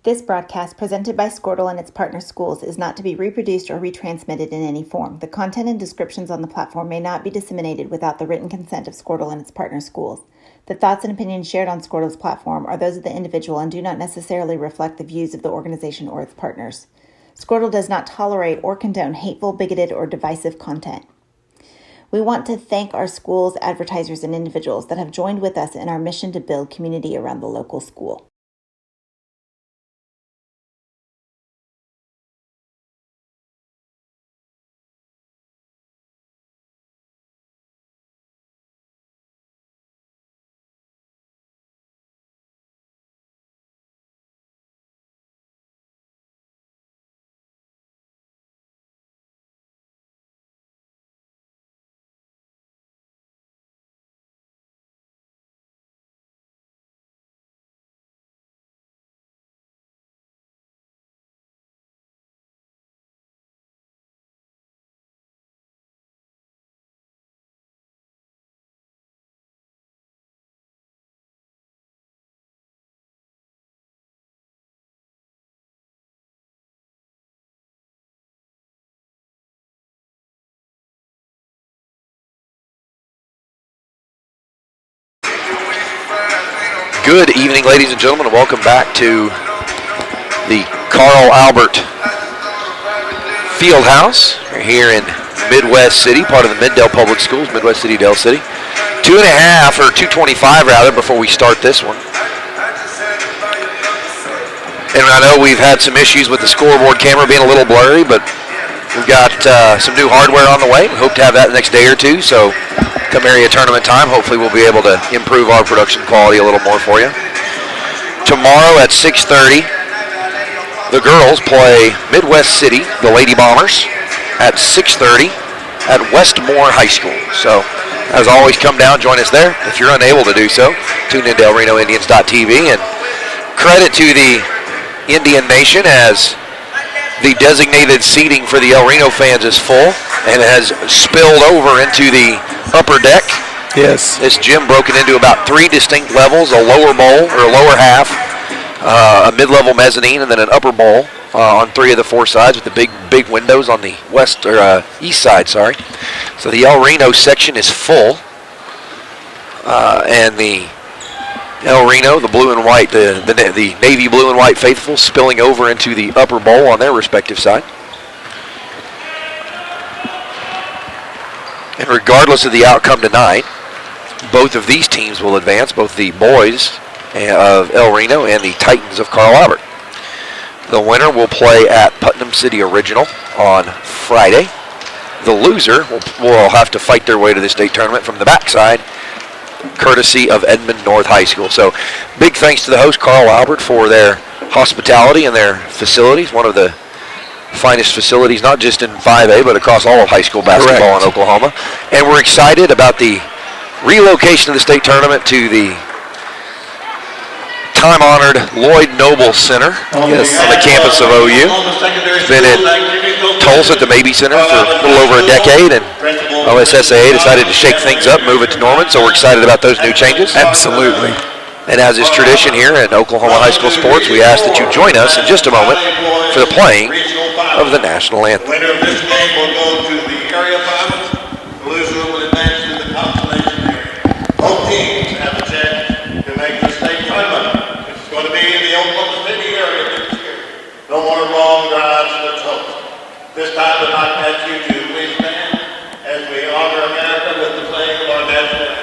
This broadcast, presented by Squirtle and its partner schools, is not to be reproduced or retransmitted in any form. The content and descriptions on the platform may not be disseminated without the written consent of Squirtle and its partner schools. The thoughts and opinions shared on Squirtle's platform are those of the individual and do not necessarily reflect the views of the organization or its partners. Squirtle does not tolerate or condone hateful, bigoted, or divisive content. We want to thank our schools, advertisers, and individuals that have joined with us in our mission to build community around the local school. Good evening, ladies and gentlemen, and welcome back to the Carl Albert Fieldhouse. We're here in Midwest City, part of the Middale Public Schools, Midwest City, Dale City. 2:30 or 2:25 rather before we start this one. And I know we've had some issues with the scoreboard camera being a little blurry, but we've got some new hardware on the way. We hope to have that the next day or two, so come area tournament time, hopefully we'll be able to improve our production quality a little more for you. Tomorrow at 6:30, the girls play Midwest City, the Lady Bombers, at 6:30 at Westmore High School. So, as always, come down, join us there. If you're unable to do so, tune in to ElRenoIndians.tv. And credit to the Indian Nation as the designated seating for the El Reno fans is full and has spilled over into the upper deck. Yes. This gym broken into about three distinct levels: a lower bowl or a lower half, a mid-level mezzanine, and then an upper bowl on three of the four sides with the big windows on the west or east side. Sorry. So the El Reno section is full, and the El Reno, the blue and white, the navy blue and white faithful spilling over into the upper bowl on their respective side. And regardless of the outcome tonight, both of these teams will advance, both the boys of El Reno and the Titans of Carl Albert. The winner will play at Putnam City Original on Friday. The loser will have to fight their way to the state tournament from the backside, courtesy of Edmond North High School. So big thanks to the host, Carl Albert, for their hospitality and their facilities. One of the finest facilities, not just in 5A, but across all of high school basketball in Oklahoma. And we're excited about the relocation of the state tournament to the time-honored Lloyd Noble Center on the campus of OU. It's been in Tulsa at the Mabee Center for a little over a decade, and OSSAA decided to shake things up, move it to Norman, so we're excited about those new changes. Absolutely. And as is tradition here in Oklahoma high school sports, we ask that you join us in just a moment for the playing of the national anthem. The winner of this game will go to the area finals. The loser will advance to the consolation area. Both teams have a chance to make the state tournament. It's going to be in the Oklahoma City area this year. No more long drives, let's hope. This time I'd like to ask you to please stand as we honor America with the playing of our national anthem.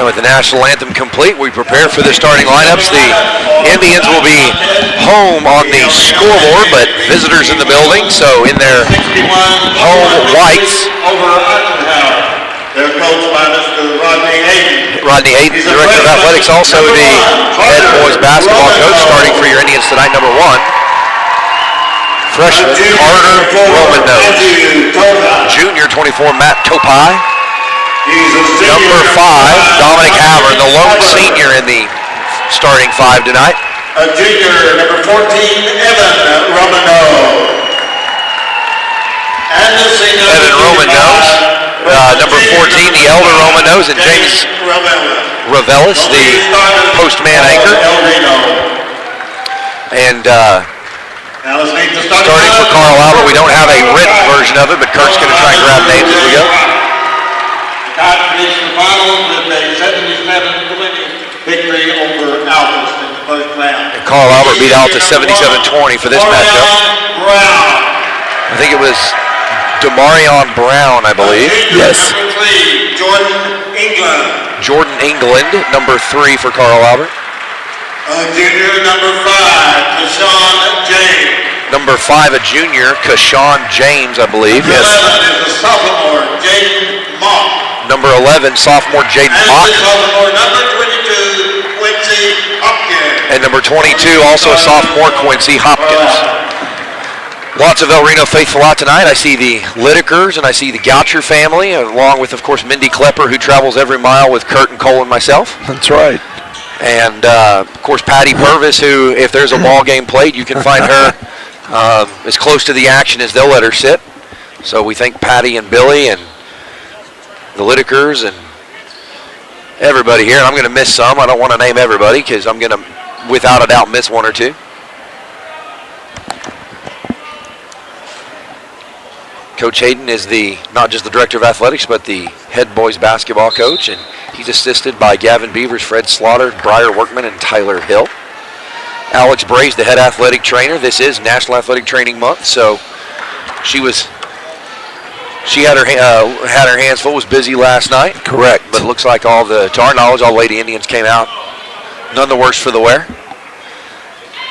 And with the national anthem complete, we prepare for the starting lineups. The Indians will be home on the scoreboard, but visitors in the building, so in their home whites. They're coached by Mr. Rodney Hayden. Rodney Hayden, Director of Athletics, also the head boys basketball coach, starting for your Indians tonight, number 1. Freshman Carter Roman Nose. Junior 24, Matt Topai. Number 5, Dominic Haver, the lone senior in the starting 5 tonight. Junior, number 14, Evan Romano. And the senior, Evan Romanos, number 14, the elder Romanos, and James Ravelis, the postman anchor. And starting for Carl Albert, we don't have a written version of it, but Kurt's going to try and grab names as we go. Conference finals with a 77-20 victory over Altus in the first round. And Carl Albert beat Altus 77-20 for this matchup. I think it was Demarion Brown, I believe. Yes. Number 3, Jordan England. Jordan England, number 3 for Carl Albert. Junior, number 5, Kashawn James. Number 5, a junior, Kashawn James, I believe. Number Yes. 11 is the sophomore, Jaden Mock. Number 11, sophomore Jaden And Mock. the sophomore, number 22, Quincy Hopkins. And number 22, also a sophomore, Quincy Hopkins. Lots of El Reno faithful out tonight. I see the Lidekers and I see the Goucher family, along with, of course, Mindy Klepper, who travels every mile with Kurt and Cole and myself. That's right. And, of course, Patty Purvis, who, if there's a ball game played, you can find her as close to the action as they'll let her sit. So we thank Patty and Billy and the Lidekers and everybody here. I'm going to miss some. I don't want to name everybody because I'm going to, without a doubt, miss one or two. Coach Hayden is not just the director of athletics, but the head boys basketball coach, and he's assisted by Gavin Beavers, Fred Slaughter, Briar Workman, and Tyler Hill. Alex Bray's the head athletic trainer. This is National Athletic Training Month, so she had her hands full. Was busy last night. Correct. But it looks like to our knowledge, all Lady Indians came out none the worse for the wear.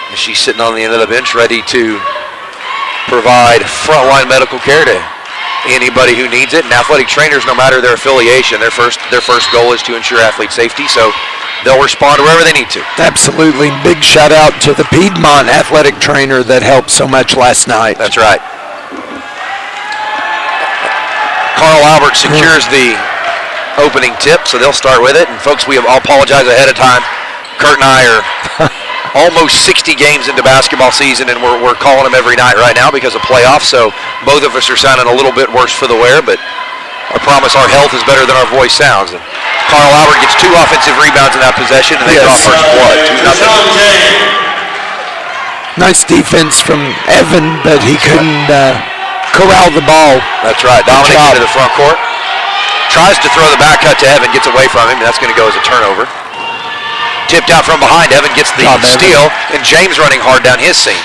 And she's sitting on the end of the bench, ready to provide frontline medical care to anybody who needs it. And athletic trainers, no matter their affiliation, their first goal is to ensure athlete safety. So they'll respond wherever they need to. Absolutely. Big shout out to the Piedmont athletic trainer that helped so much last night. That's right. Carl Albert secures the opening tip, so they'll start with it. And folks, I'll apologize ahead of time. Kurt and I are almost 60 games into basketball season, and we're calling them every night right now because of playoffs. So both of us are sounding a little bit worse for the wear, but I promise our health is better than our voice sounds. And Carl Albert gets 2 offensive rebounds in that possession, and they draw first blood. 2-0. Nice defense from Evan, but he couldn't corral the ball. That's right. Dominic into the front court. Tries to throw the back cut to Evan, gets away from him, and that's going to go as a turnover. Tipped out from behind. Evan gets the steal, and James running hard down his seam.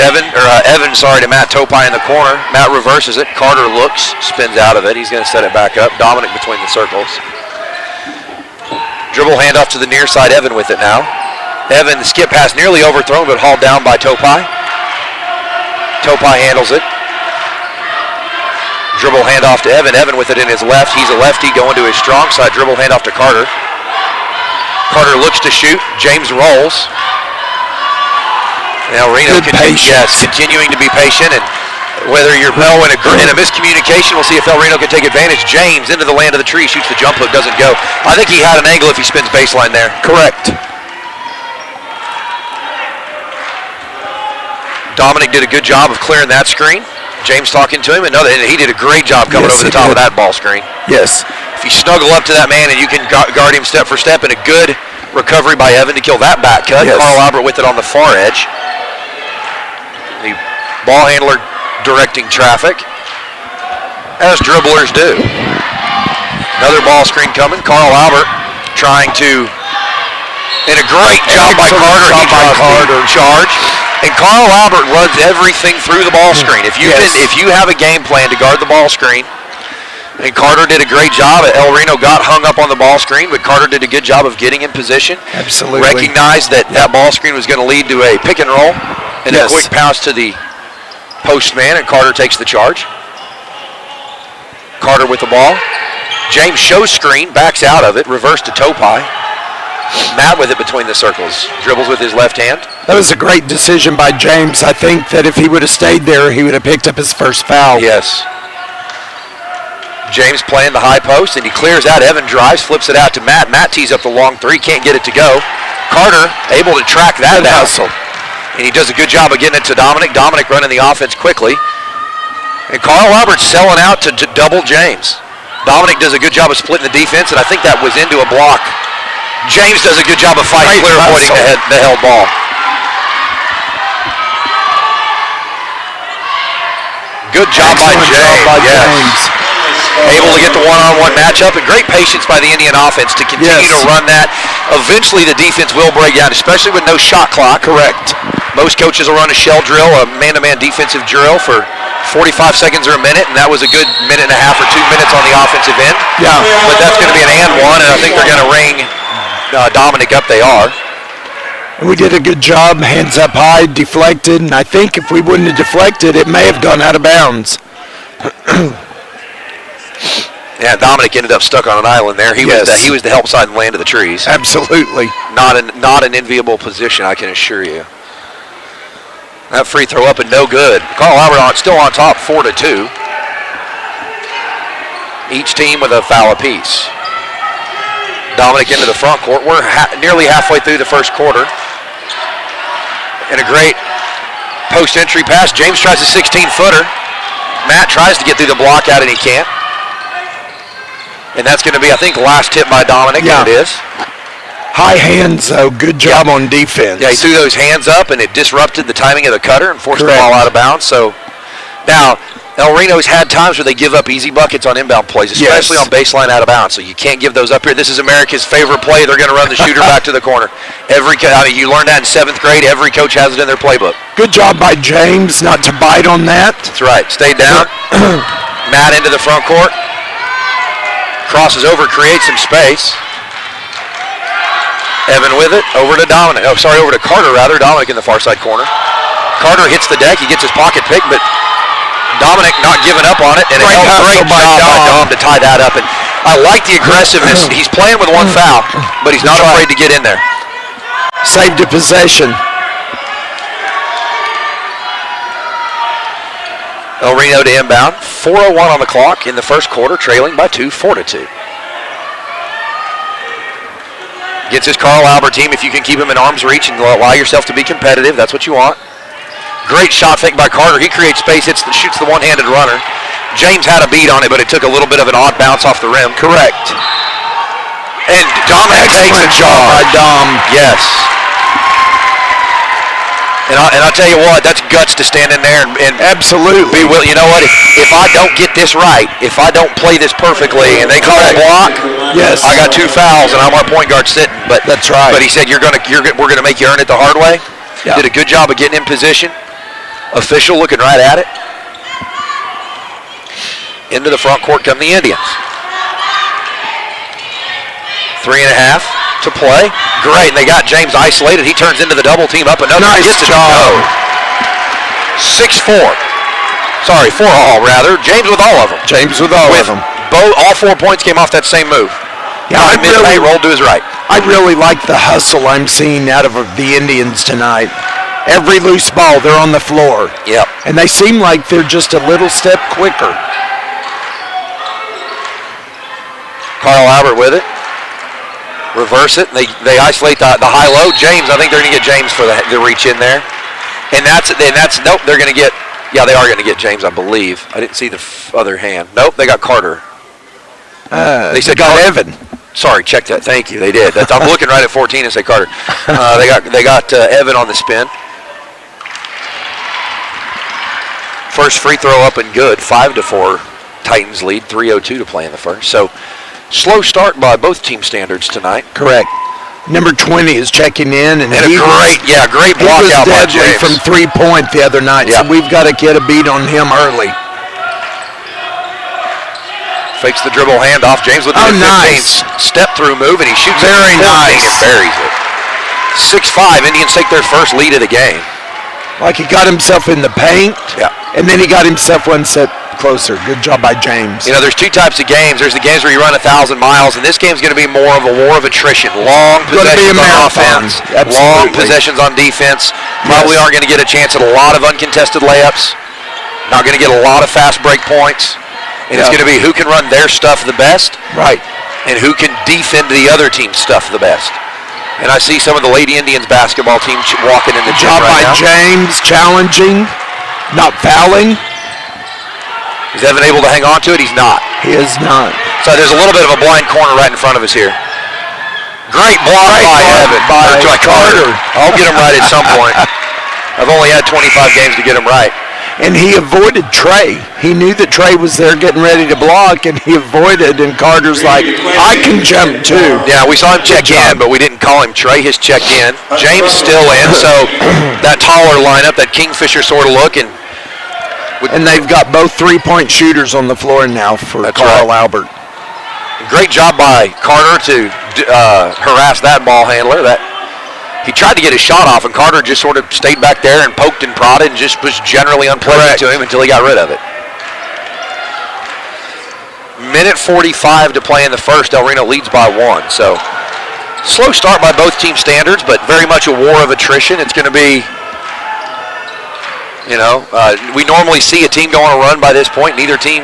Evan, to Matt Topai in the corner. Matt reverses it. Carter looks, spins out of it. He's going to set it back up. Dominic between the circles. Dribble handoff to the near side. Evan with it now. Evan, the skip pass nearly overthrown, but hauled down by Topai. Topai handles it. Dribble handoff to Evan. Evan with it in his left. He's a lefty going to his strong side. Dribble handoff to Carter. Carter looks to shoot. James rolls. Now Reno continuing to be patient, and whether you're in a miscommunication, we'll see if El Reno can take advantage. James into the land of the tree, shoots the jump hook, doesn't go. I think he had an angle if he spins baseline there. Correct. Dominic did a good job of clearing that screen. James talking to him, and he did a great job coming over the top of that ball screen. Yes. If you snuggle up to that man and you can guard him step for step, and a good recovery by Evan to kill that back cut. Yes. Carl Albert with it on the far edge. The ball handler directing traffic, as dribblers do. Another ball screen coming. Carl Albert trying to, and a great job by Carter. He draws the charge. And Carl Albert runs everything through the ball screen. If you have a game plan to guard the ball screen, And Carter did a great job. El Reno got hung up on the ball screen, but Carter did a good job of getting in position. Absolutely. Recognized that that ball screen was going to lead to a pick and roll and a quick pass to the post man, and Carter takes the charge. Carter with the ball. James shows screen, backs out of it, reverse to Topai. Matt with it between the circles. Dribbles with his left hand. That was a great decision by James. I think that if he would have stayed there, he would have picked up his first foul. Yes. James playing the high post, and he clears out. Evan drives, flips it out to Matt. Matt tees up the long three, can't get it to go. Carter able to track that down. Hustle. And he does a good job of getting it to Dominic. Dominic running the offense quickly. And Carl Albert's selling out to double James. Dominic does a good job of splitting the defense, and I think that was into a block. James does a good job of fighting, clear avoiding the held ball. Good job by James. Able to get the one-on-one matchup, and great patience by the Indian offense to continue to run that. Eventually the defense will break down, especially with no shot clock. Correct. Most coaches will run a shell drill, a man-to-man defensive drill for 45 seconds or a minute, and that was a good minute and a half or 2 minutes on the offensive end. Yeah. But that's going to be an and one, and I think they're going to ring Dominic up. They are. And we did a good job, hands up high, deflected, and I think if we wouldn't have deflected, it may have gone out of bounds. Yeah, Dominic ended up stuck on an island there. He was the help side and land of the trees. Absolutely. Not an enviable position, I can assure you. That free throw up and no good. Carl Albert still on top, 4-2. Each team with a foul apiece. Dominic into the front court. We're nearly halfway through the first quarter. And a great post-entry pass. James tries a 16-footer. Matt tries to get through the block out, and he can't. And that's going to be, I think, last hit by Dominic. Yeah. And it is. High hands, though. Good job on defense. Yeah, he threw those hands up, and it disrupted the timing of the cutter and forced the ball out of bounds. So now, El Reno's had times where they give up easy buckets on inbound plays, especially on baseline out of bounds. So you can't give those up here. This is America's favorite play. They're going to run the shooter back to the corner. You learned that in 7th grade. Every coach has it in their playbook. Good job by James not to bite on that. That's right. Stayed down. Matt into the front court. Crosses over, creates some space. Evan with it, over to Dominic. Over to Carter, rather. Dominic in the far side corner. Carter hits the deck. He gets his pocket pick, but Dominic not giving up on it. And a great job by Dom to tie that up. And I like the aggressiveness. He's playing with one foul, but he's not afraid to get in there. Saved a possession. El Reno to inbound. 4:01 on the clock in the first quarter, trailing by 2, 4-2. Gets his Carl Albert team. If you can keep him in arm's reach and allow yourself to be competitive, that's what you want. Great shot fake by Carter. He creates space, shoots the one-handed runner. James had a beat on it, but it took a little bit of an odd bounce off the rim. Correct. And Dominic takes the charge. By Dom. Yes. And I'll tell you what, that's guts to stand in there and absolutely. You know what? If I don't get this right, if I don't play this perfectly, and they call a block, yes, I got 2 fouls and I'm our point guard sitting. But that's right. But he said we're gonna make you earn it the hard way. Yeah. Did a good job of getting in position. Official looking right at it. Into the front court come the Indians. 3.5 to play. Great, and they got James isolated. He turns into the double team up another. Nice job. 6-4. Sorry, 4 all rather. James with all of them. James with all of them. All 4 points came off that same move. Yeah, Mid-May rolled to his right. I really like the hustle I'm seeing out of the Indians tonight. Every loose ball, they're on the floor. Yep. And they seem like they're just a little step quicker. Carl Albert with it. Reverse it. They isolate the high-low. James, I think they're going to get James for the reach in there. And that's nope, they're going to get, they are going to get James, I believe. I didn't see the other hand. Nope, they got Carter. They said got Evan. Sorry, check that. Thank you. They did. I'm looking right at 14 and say Carter. They got Evan on the spin. First free throw up and good. 5-4. Titans lead. 3:02 to play in the first. So slow start by both team standards tonight. Correct. Number 20 is checking in, and a great block out by James from 3-point the other night. Yep. So we've got to get a beat on him early. Fakes the dribble handoff. James with the 15 nice. step-through move, and he shoots Very it nice. and buries it. 6-5, Indians take their first lead of the game. Like he got himself in the paint, Yeah. and then he got himself one step closer. Good job by James. You know, there's two types of games. There's the games where you run 1,000 miles, and this game's going to be more of a war of attrition. Long Gonna be a possessions on marathon. offense, Absolutely. long possessions on defense. Probably Yes. aren't going to get a chance at a lot of uncontested layups. Not going to get a lot of fast break points. And it's Yeah. going to be who can run their stuff the best Right. and who can defend the other team's stuff the best. And I see some of the Lady Indians basketball team walking in the gym Job right by now. James, challenging, not fouling. Is Evan able to hang on to it? He's not. He is not. So there's a little bit of a blind corner right in front of us here. Great block by block Evan. by Or Carter. I'll get him right at some point. I've only had 25 games to get him right. And he avoided Trey. He knew that Trey was there getting ready to block, and he avoided, and Carter's like, I can jump too. Yeah, we saw him check job. in, but we didn't call him. Trey has checked in. James still in, so that taller lineup, that Kingfisher sort of look, and And they've got both three-point shooters on the floor now for That's Carl right. Albert. great job by Carter to harass that ball handler. He tried to get his shot off, and Carter just sort of stayed back there and poked and prodded and just was generally unpleasant Correct. to him until he got rid of it. Minute 45 to play in the first. El Reno leads by 1. So slow start by both team standards, but very much a war of attrition. It's going to be, we normally see a team go on a run by this point. Neither team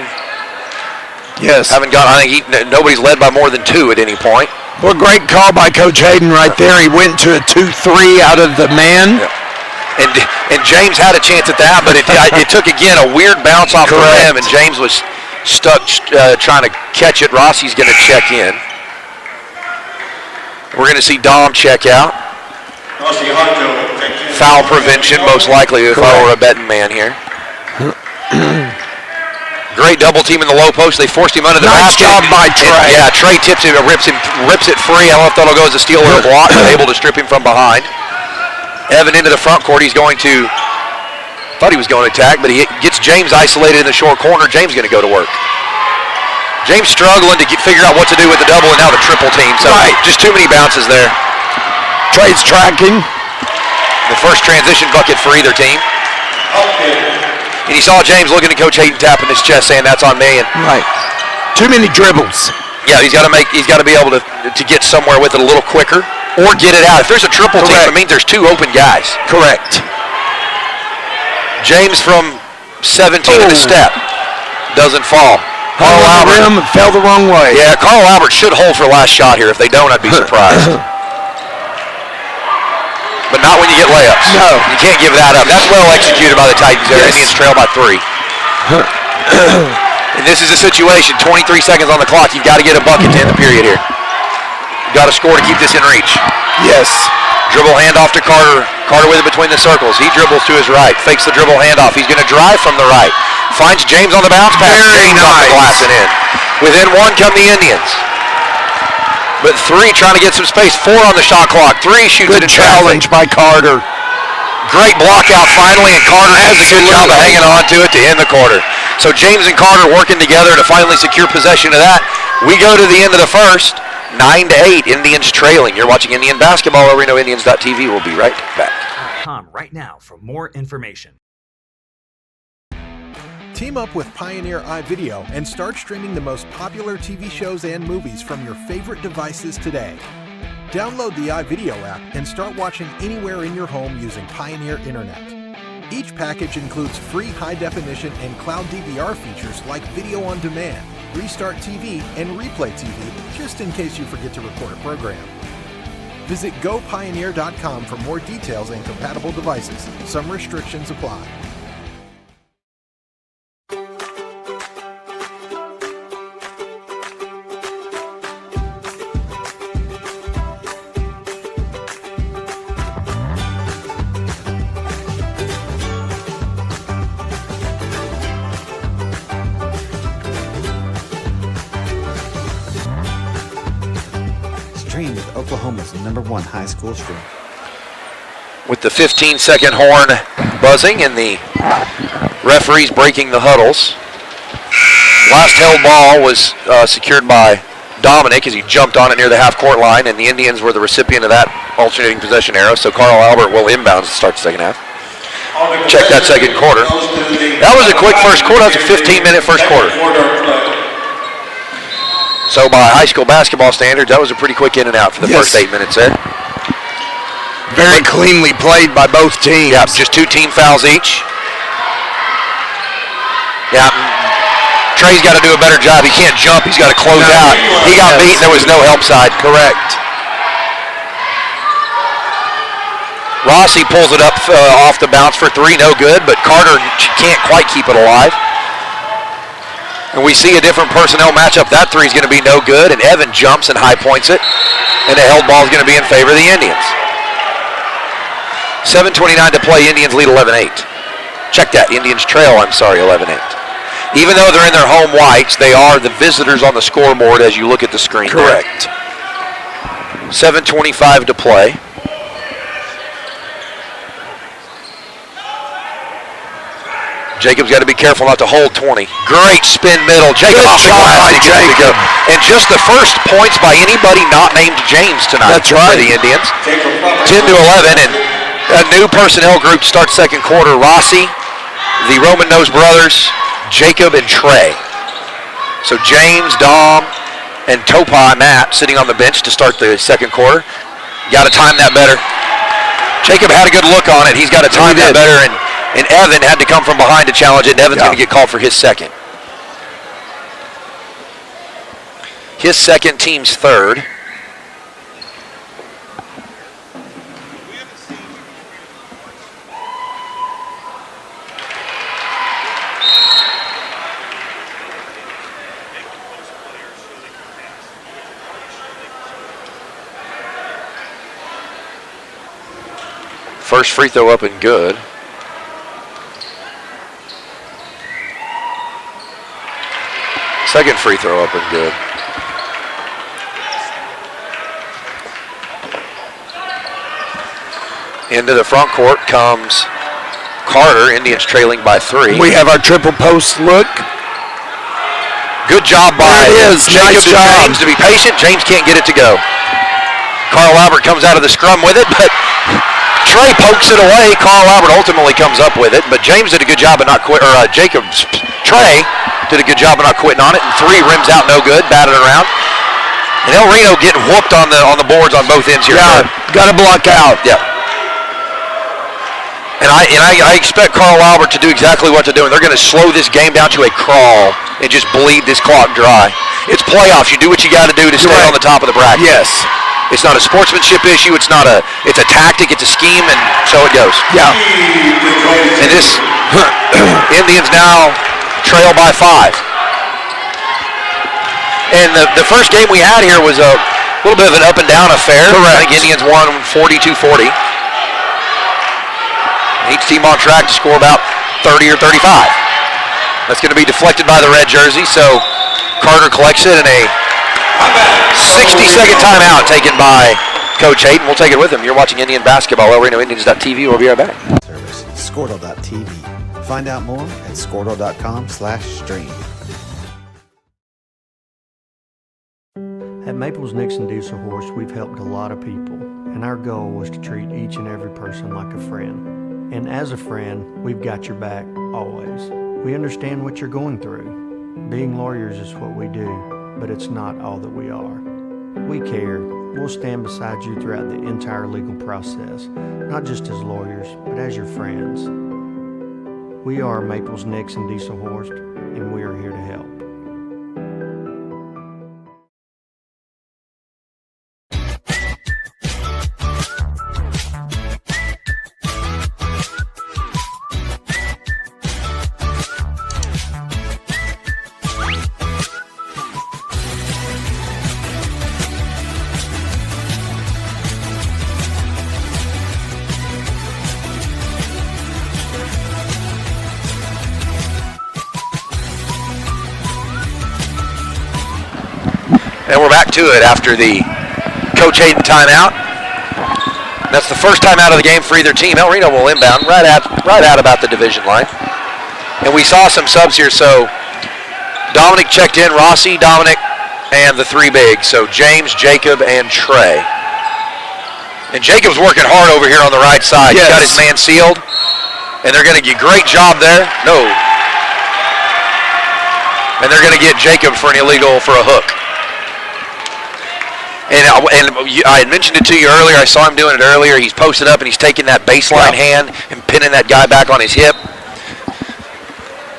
Yes. nobody's led by more than 2 at any point. Well, great call by Coach Hayden right there. He went to a 2-3 out of the man. And James had a chance at that, but it took, again, a weird bounce off the Correct. rim, and James was stuck trying to catch it. Rossi's going to check in. We're going to see Dom check out. Foul prevention, most likely, if I were a betting man here. Great double team in the low post. They forced him under the Nice basket. job by Trey. Yeah, Trey tips it, rips it free. I don't know if that'll go as a steal or a block, but able to strip him from behind. Evan into the front court. He's going to, thought he was going to attack, but he gets James isolated in the short corner. James going to go to work. James struggling to figure out what to do with the double and now the triple team. So just too many bounces there. Trey's tracking. The first transition bucket for either team. And you saw James looking at Coach Hayden tapping his chest saying that's on me. And Right. Too many dribbles. yeah, he's got to be able to get somewhere with it a little quicker or get it out. If there's a triple team, it means there's 2 open guys. Correct. James from 17 in the step doesn't fall. Carl Hung on the Albert. rim and fell the wrong way. Yeah, Carl Albert should hold for last shot here. If they don't, I'd be surprised. But not when you get layups. No. You can't give that up. That's well executed by the Titans there. Yes. Indians trail by 3. And this is a situation, 23 seconds on the clock. You've got to get a bucket to end the period here. You've got to score to keep this in reach. Yes. Dribble handoff to Carter. Carter with it between the circles. He dribbles to his right. Fakes the dribble handoff. He's going to drive from the right. Finds James on the bounce pass. Very James off the nice. glass and in. Within 1 come the Indians. But 3 trying to get some space. 4 on the shot clock. 3 shoots it Good in traffic. challenge by Carter. Great block out finally, and Carter does a good job of hanging on to it to end the quarter. So James and Carter working together to finally secure possession of that. We go to the end of the first. 9-8, Indians trailing. You're watching Indian basketball at RenoIndians.tv. We'll be right back. Right now for more information. Team up with Pioneer iVideo and start streaming the most popular TV shows and movies from your favorite devices today. Download the iVideo app and start watching anywhere in your home using Pioneer Internet. Each package includes free high-definition and cloud DVR features like video on demand, Restart TV, and Replay TV, just in case you forget to record a program. Visit gopioneer.com for more details and compatible devices. Some restrictions apply. Stream with Oklahoma's #1 high school stream. With the 15-second horn buzzing and the referees breaking the huddles. Last held ball was secured by Dominic as he jumped on it near the half-court line, and the Indians were the recipient of that alternating possession arrow, so Carl Albert will inbound to start the second half. Check that second quarter. That was a quick first quarter. That was a 15-minute first quarter. So by high school basketball standards, that was a pretty quick in and out for the first 8 minutes there. Very cleanly played by both teams. Yeah, just 2 team fouls each. Yeah, Trey's got to do a better job. He can't jump. He's got to close out. He got beat. There was no help side. Correct. Rossi pulls it up off the bounce for 3. No good, but Carter can't quite keep it alive. And we see a different personnel matchup. That 3 is going to be no good, and Evan jumps and high points it. And the held ball is going to be in favor of the Indians. 7:29 to play. Indians lead 11-8. Check that. Indians trail, 11-8. Even though they're in their home whites, they are the visitors on the scoreboard as you look at the screen. Correct. 7:25 to play. Jacob's got to be careful not to hold 20. Great spin middle. Jacob off the glass. Jacob. And just the first points by anybody not named James tonight. That's right. For the Indians. 10-11, and a new personnel group starts second quarter. Rossi, the Roman Nose brothers, Jacob, and Trey. So James, Dom, and Topai Matt sitting on the bench to start the second quarter. Got to time that better. Jacob had a good look on it. He's got to time that better, and Evan had to come from behind to challenge it, and Evan's going to get called for his second. His second, team's third. First free throw up and good. Second free throw up and good. Into the front court comes Carter. Indians trailing by 3. We have our triple post look. Good job by Jacob and James to be patient. James can't get it to go. Carl Albert comes out of the scrum with it, but Trey pokes it away. Carl Albert ultimately comes up with it, but James did a good job of not quitting, or Trey did a good job of not quitting on it, and 3 rims out, no good, batted around. And Reno getting whooped on the boards on both ends here. Yeah, got to block out. Yeah. And I expect Carl Albert to do exactly what they're doing. They're going to slow this game down to a crawl and just bleed this clock dry. It's playoffs. You do what you got to do to stay on the top of the bracket. Yes. It's not a sportsmanship issue. It's a tactic. It's a scheme, and so it goes. Yeah. And this Indians now trail by 5. And the first game we had here was a little bit of an up and down affair. Correct. I think Indians won 42-40. Each team on track to score about 30 or 35. That's going to be deflected by the red jersey, so Carter collects it, and a 60-second timeout taken by Coach Hayden. We'll take it with him. You're watching Indian basketball. RenoIndians.tv. We'll be right back. Service, Squirtle.tv. Find out more at squirtle.com/stream. At Maples Nixon Diesel Horse, we've helped a lot of people, and our goal was to treat each and every person like a friend. And as a friend, we've got your back, always. We understand what you're going through. Being lawyers is what we do, but it's not all that we are. We care. We'll stand beside you throughout the entire legal process, not just as lawyers, but as your friends. We are Maples Nixon Diesel Horse, and we are here to help. And we're back to it after the Coach Hayden timeout. That's the first time out of the game for either team. Reno will inbound right out about the division line. And we saw some subs here, so Dominic checked in, Rossi, Dominic, and the three bigs. So James, Jacob, and Trey. And Jacob's working hard over here on the right side. Yes. He's got his man sealed, and they're going to get a great job there. No. And they're going to get Jacob for an illegal for a hook. And I had mentioned it to you earlier. I saw him doing it earlier. He's posted up and he's taking that baseline hand and pinning that guy back on his hip.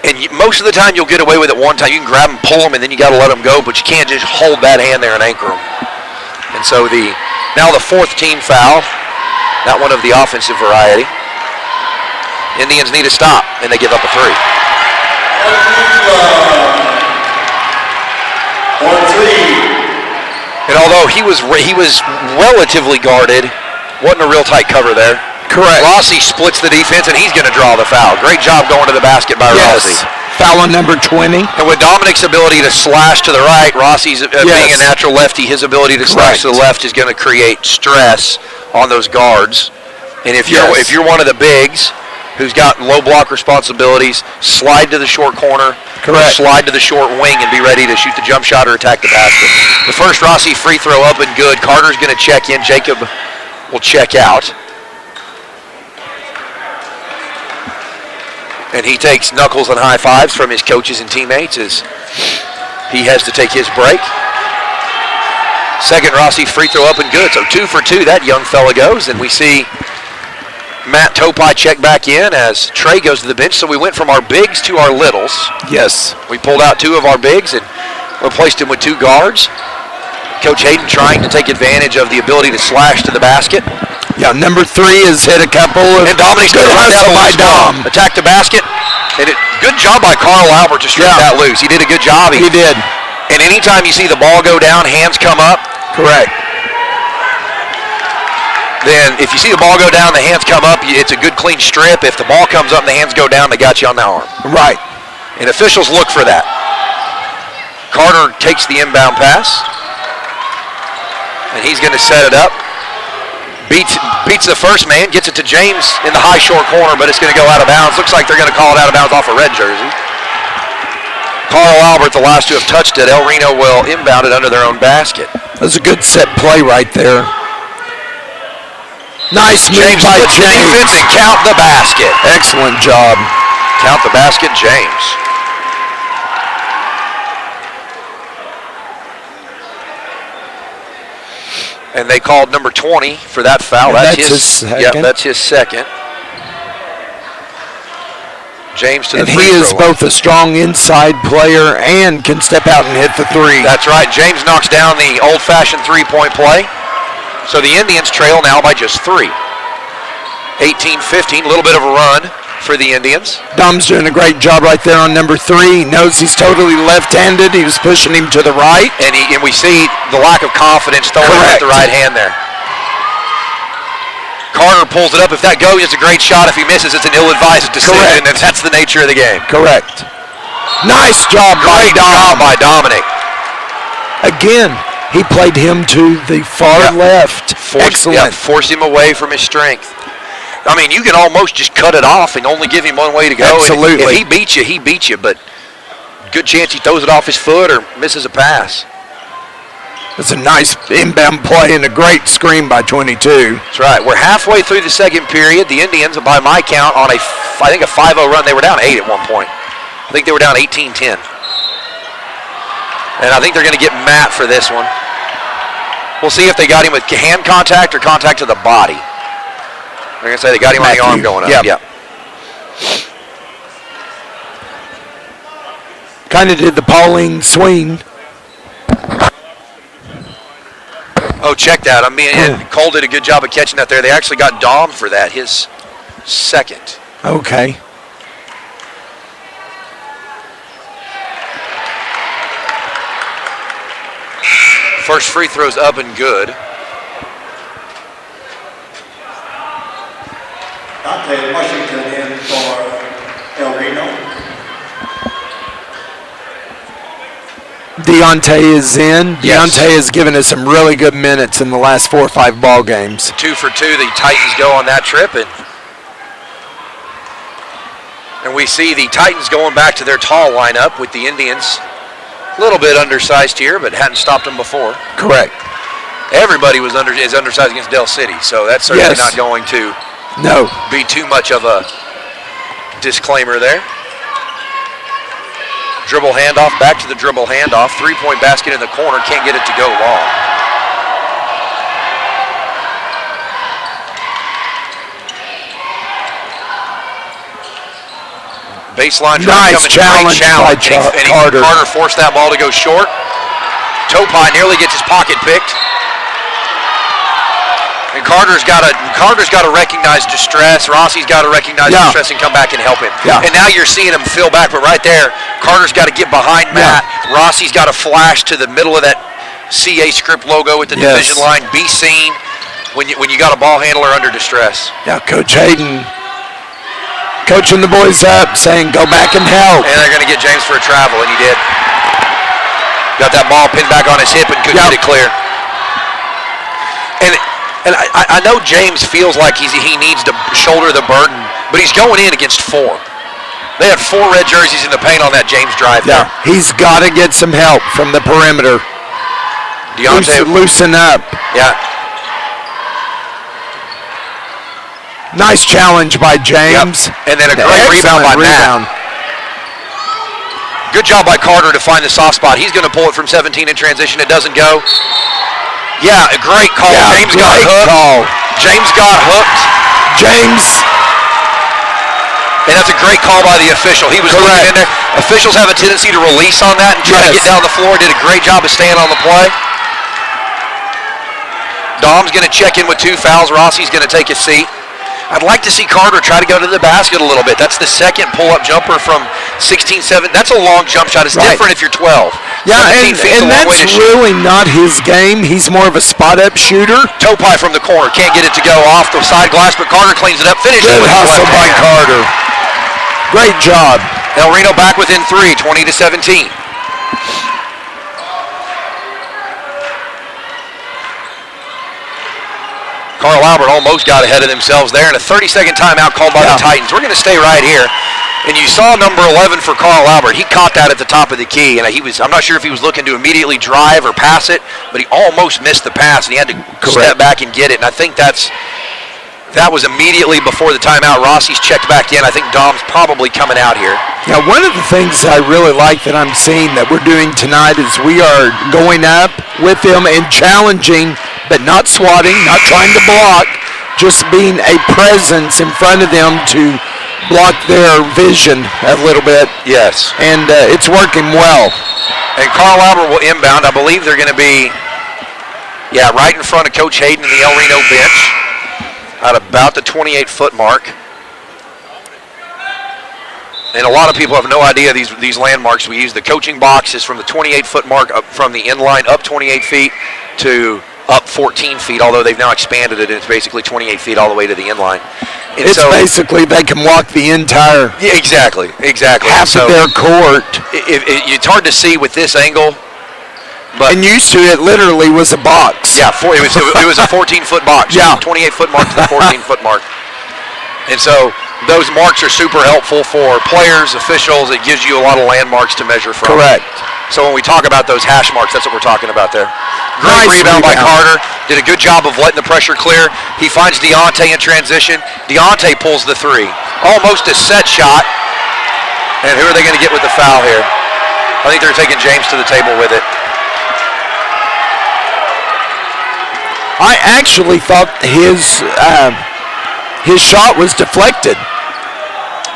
And most of the time you'll get away with it one time. You can grab him, pull him, and then you got to let him go. But you can't just hold that hand there and anchor him. And so now the fourth team foul, that one of the offensive variety. Indians need to stop, and they give up a three. And although he was relatively guarded, wasn't a real tight cover there. Correct. Rossi splits the defense, and he's going to draw the foul. Great job going to the basket by Rossi. Foul on number 20. And with Dominic's ability to slash to the right, Rossi's being a natural lefty, his ability to slash to the left is going to create stress on those guards. And if you're one of the bigs who's got low block responsibilities, slide to the short corner, slide to the short wing, and be ready to shoot the jump shot or attack the basket. The first Rossi free throw up and good. Carter's going to check in. Jacob will check out. And he takes knuckles and high fives from his coaches and teammates as he has to take his break. Second Rossi free throw up and good. So 2 for 2, that young fella goes. And we see Matt Topai check back in as Trey goes to the bench. So we went from our bigs to our littles. Yes. We pulled out 2 of our bigs and replaced them with 2 guards. Coach Hayden trying to take advantage of the ability to slash to the basket. Yeah, number 3 has hit a couple of... And Dominic's going to run that by Dom. Attack the basket. And good job by Carl Albert to strip that loose. He did a good job. He did. And anytime you see the ball go down, hands come up. Correct. Then if you see the ball go down, the hands come up, it's a good clean strip. If the ball comes up and the hands go down, they got you on the arm. Right. And officials look for that. Carter takes the inbound pass. And he's going to set it up. Beats the first man, gets it to James in the high short corner, but it's going to go out of bounds. Looks like they're going to call it out of bounds off a red jersey. Carl Albert, the last to have touched it. El Reno will inbound it under their own basket. That was a good set play right there. Nice move by James. Defense and count the basket. Excellent job. Count the basket, James. And they called number 20 for that foul. That's his second. Yeah, that's his second. James to the free throw. And he is both a strong inside player and can step out and hit the 3. That's right. James knocks down the old-fashioned three-point play. So the Indians trail now by just 3. 18-15, a little bit of a run for the Indians. Dom's doing a great job right there on number 3. He knows he's totally left-handed. He was pushing him to the right. And we see the lack of confidence throwing with the right hand there. Carter pulls it up. If that goes, it's a great shot. If he misses, it's an ill-advised decision, and that's the nature of the game. Correct. Nice job by Dominic. Again, he played him to the far left. Excellent. Force him away from his strength. I mean, you can almost just cut it off and only give him one way to go. Absolutely. And if he beats you, but good chance he throws it off his foot or misses a pass. It's a nice inbound play and a great screen by 22. That's right. We're halfway through the second period. The Indians, by my count, on a 5-0 run. They were down 8 at one point. I think they were down 18-10. And I think they're going to get Matt for this one. We'll see if they got him with hand contact or contact to the body. They're going to say they got him on the arm going up. Yeah. Kind of did the Pauling swing. Oh, check that. Cole did a good job of catching that there. They actually got Dom for that, his second. Okay. First free throw's up and good. Dante Washington in for El Reno. Deontay is in. Yes. Deontay has given us some really good minutes in the last 4 or 5 ball games. 2 for 2. The Titans go on that trip, and we see the Titans going back to their tall lineup with the Indians A little bit undersized here, but hadn't stopped him before. Correct. Everybody is undersized against Dell City, so that's certainly not going to be too much of a disclaimer there. Dribble handoff, back to the dribble handoff. 3-point basket in the corner, can't get it to go long. Baseline drive nice coming, challenge great challenge. by Carter. Carter forced that ball to go short. Topai nearly gets his pocket picked. And Carter's got to recognize distress. Rossi's got to recognize distress and come back and help him. Yeah. And now you're seeing him fill back, but right there, Carter's got to get behind Matt. Rossi's got to flash to the middle of that CA script logo with the division line. Be seen when you got a ball handler under distress. Yeah, Coach Hayden coaching the boys up, saying go back and help. And they're going to get James for a travel, and he did. Got that ball pinned back on his hip and couldn't get it clear. And I know James feels like he needs to shoulder the burden, but he's going in against 4. They had 4 red jerseys in the paint on that James drive there. He's got to get some help from the perimeter. Deontay loosen up. Yeah. Nice challenge by James. Yep. And then a great rebound by Matt. Good job by Carter to find the soft spot. He's going to pull it from 17 in transition. It doesn't go. Yeah, a great call. Yeah, James got hooked. James got hooked. And that's a great call by the official. He was looking in there. Officials have a tendency to release on that and try to get down the floor. Did a great job of staying on the play. Dom's going to check in with 2 fouls. Rossi's going to take a seat. I'd like to see Carter try to go to the basket a little bit. That's the second pull-up jumper from 16-7. That's a long jump shot. It's different if you're 12. Yeah, and that's really not his game. He's more of a spot-up shooter. Topai from the corner. Can't get it to go off the side glass, but Carter cleans it up. Finishes Good with hustle by Carter. Great job. El Reno back within 3, 20-17. Carl Albert almost got ahead of themselves there, and a 30-second timeout called by the Titans. We're going to stay right here. And you saw number 11 for Carl Albert. He caught that at the top of the key, and I'm not sure if he was looking to immediately drive or pass it, but he almost missed the pass, and he had to step back and get it. And I think that was immediately before the timeout. Rossi's checked back in. I think Dom's probably coming out here. Now, one of the things I really like that I'm seeing that we're doing tonight is we are going up with them and challenging, but not swatting, not trying to block, just being a presence in front of them to block their vision a little bit. Yes. And it's working well. And Carl Albert will inbound. I believe they're going to be, right in front of Coach Hayden and the El Reno bench at about the 28-foot mark. And a lot of people have no idea these landmarks we use. The coaching box is from the 28-foot mark up from the end line up 28 feet to up 14 feet, although they've now expanded it, and it's basically 28 feet all the way to the end line. And it's basically they can walk the entire exactly half of their court. It's hard to see with this angle. But and used to it literally was a box. Yeah, it was a 14-foot box. Yeah. 28-foot mark to the 14-foot mark. And so those marks are super helpful for players, officials. It gives you a lot of landmarks to measure from. Correct. So when we talk about those hash marks, that's what we're talking about there. Great rebound by Carter. Did a good job of letting the pressure clear. He finds Deontay in transition. Deontay pulls the 3. Almost a set shot. And who are they going to get with the foul here? I think they're taking James to the table with it. I actually thought his shot was deflected.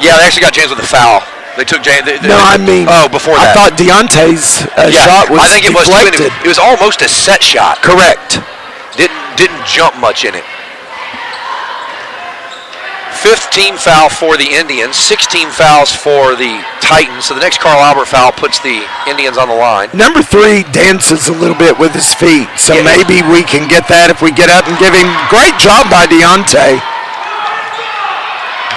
Yeah, they actually got James with a foul. They took James. Before that. I thought Deontay's shot was deflected. It was almost a set shot. Correct. Didn't jump much in it. 5th team foul for the Indians, 16 fouls for the Titans. So the next Carl Albert foul puts the Indians on the line. Number 3 dances a little bit with his feet, so maybe we can get that if we get up and give him. Great job by Deontay.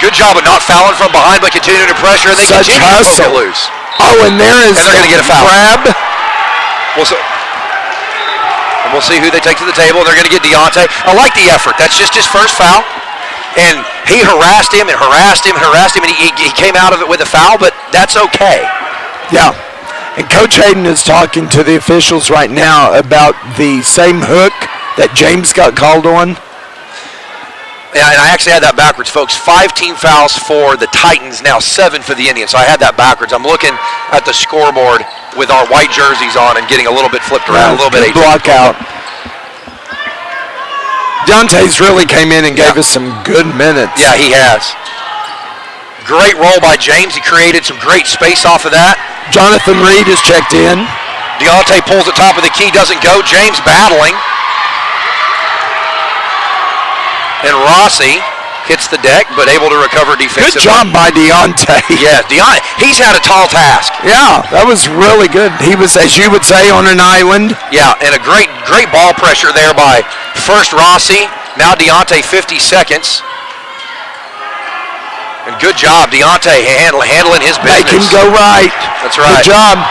Good job of not fouling from behind, but continuing to pressure, and they continue to poke it loose. Oh, and there is and they're going to get a foul. Grab. We'll see who they take to the table. They're going to get Deontay. I like the effort. That's just his first foul. And he harassed him, and he came out of it with a foul, but that's okay. Yeah. And Coach Hayden is talking to the officials right now about the same hook that James got called on. Yeah, and I actually had that backwards, folks. 5 team fouls for the Titans, now 7 for the Indians. So I had that backwards. I'm looking at the scoreboard with our white jerseys on and getting a little bit flipped around, a little bit. Block out. Deontay's really came in and gave us some good minutes. Yeah, he has. Great roll by James. He created some great space off of that. Jonathan Reed is checked in. Deontay pulls the top of the key, doesn't go. James battling. And Rossi hits the deck, but able to recover defensively. Good job by Deontay. Yeah, Deontay, he's had a tall task. Yeah, that was really good. He was, as you would say, on an island. Yeah, and a great ball pressure there by first Rossi, now Deontay, 50 seconds. And good job, Deontay handling his business. They can go right. That's right. Good job.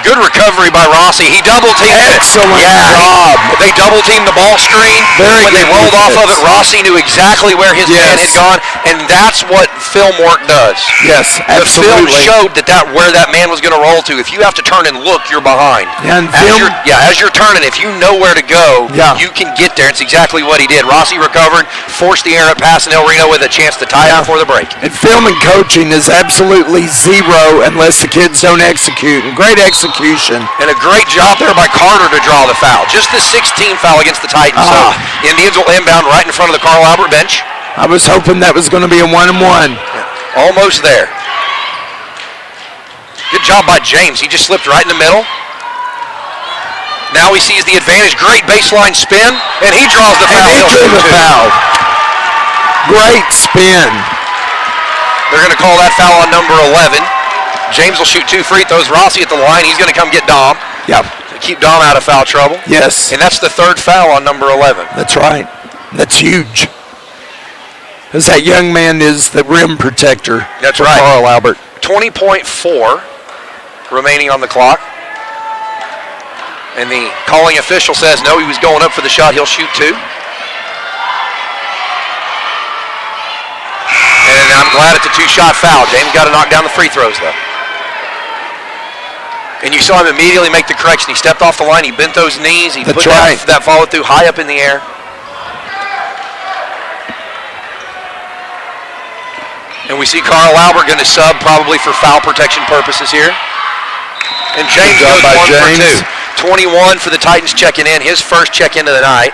Good recovery by Rossi. He double-teamed it. Excellent job. They double-teamed the ball screen. Very when they rolled off of it, Rossi knew exactly where his man had gone, and that's what film work does. Yes, The absolutely. film showed where that man was going to roll to. If you have to turn and look, you're behind. And as you're turning, if you know where to go, you can get there. It's exactly what he did. Rossi recovered, forced the error pass, and Reno with a chance to tie it before the break. And film and coaching is absolutely zero unless the kids don't execute. And great execution. And a great job there by Carter to draw the foul. Just the 16th foul against the Titans. So Indians will inbound right in front of the Carl Albert bench. I was hoping that was going to be a 1-and-1. Yeah, almost there. Good job by James. He just slipped right in the middle. Now he sees the advantage. Great baseline spin, and he draws the foul. And he drew the foul. Great spin. They're going to call that foul on number 11. James will shoot 2 free throws. Rossi at the line. He's going to come get Dom. Yep. To keep Dom out of foul trouble. Yes. And that's the 3rd foul on number 11. That's right. That's huge. Because that young man is the rim protector. That's for right. Carl Albert. 20.4 remaining on the clock. And the calling official says no, he was going up for the shot. He'll shoot 2. And I'm glad it's a 2-shot foul. James got to knock down the free throws, though. And you saw him immediately make the correction. He stepped off the line. He bent those knees. He put that follow-through high up in the air. And we see Carl Albert going to sub probably for foul protection purposes here. And James goes 1 for 2. 21 for the Titans checking in. His first check into the night.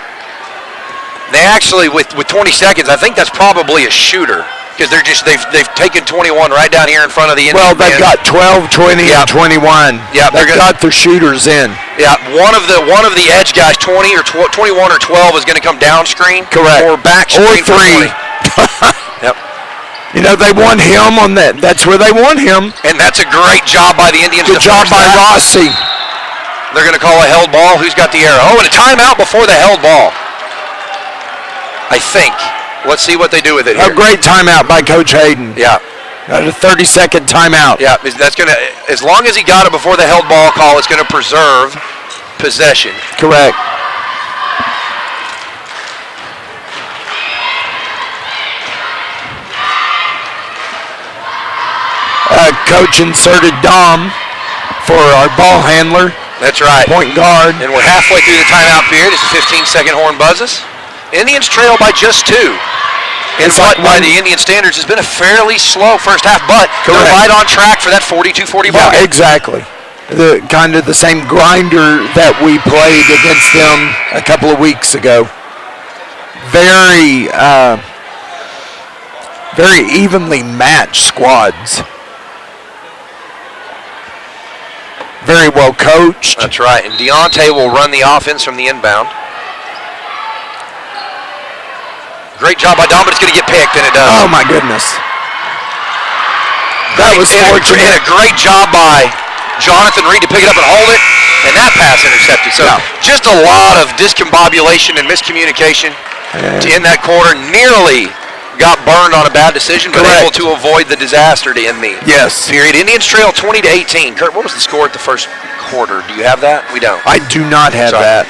They actually, with 20 seconds, I think that's probably a shooter. Because they've taken 21 right down here in front of the Indians. Well, they've got 12, 20, and 21. Yeah, they've got their shooters in. Yeah, one of the edge guys, 20 or 21 or 12, is going to come down screen. Correct. Or back screen. Or 3. Yep. You know, they want him on that. That's where they want him. And that's a great job by the Indians. Good job by Rossi. They're going to call a held ball. Who's got the arrow? Oh, and a timeout before the held ball. I think. Let's see what they do with it here. A great timeout by Coach Hayden. Yeah. A 30-second timeout. Yeah, that's going to, as long as he got it before the held ball call, it's going to preserve possession. Correct. Coach inserted Dom for our ball handler. That's right. Point guard. And we're halfway through the timeout period. It's a 15-second horn buzzes. Indians trail by just 2. And what by the Indian standards has been a fairly slow first half, but they're right on track for that 42-40 ball game. Yeah, exactly. The kind of the same grinder that we played against them a couple of weeks ago. Very, very evenly matched squads. Very well coached. That's right. And Deontay will run the offense from the inbound. Great job by Dom, but it's going to get picked, and it does. Oh, my goodness. That was fortunate. And a great job by Jonathan Reed to pick it up and hold it, and that pass intercepted. So just a lot of discombobulation and miscommunication in that quarter. Nearly got burned on a bad decision, but able to avoid the disaster to end the period. Indians trail 20-18. Kurt, what was the score at the first quarter? Do you have that? We don't. I do not have that.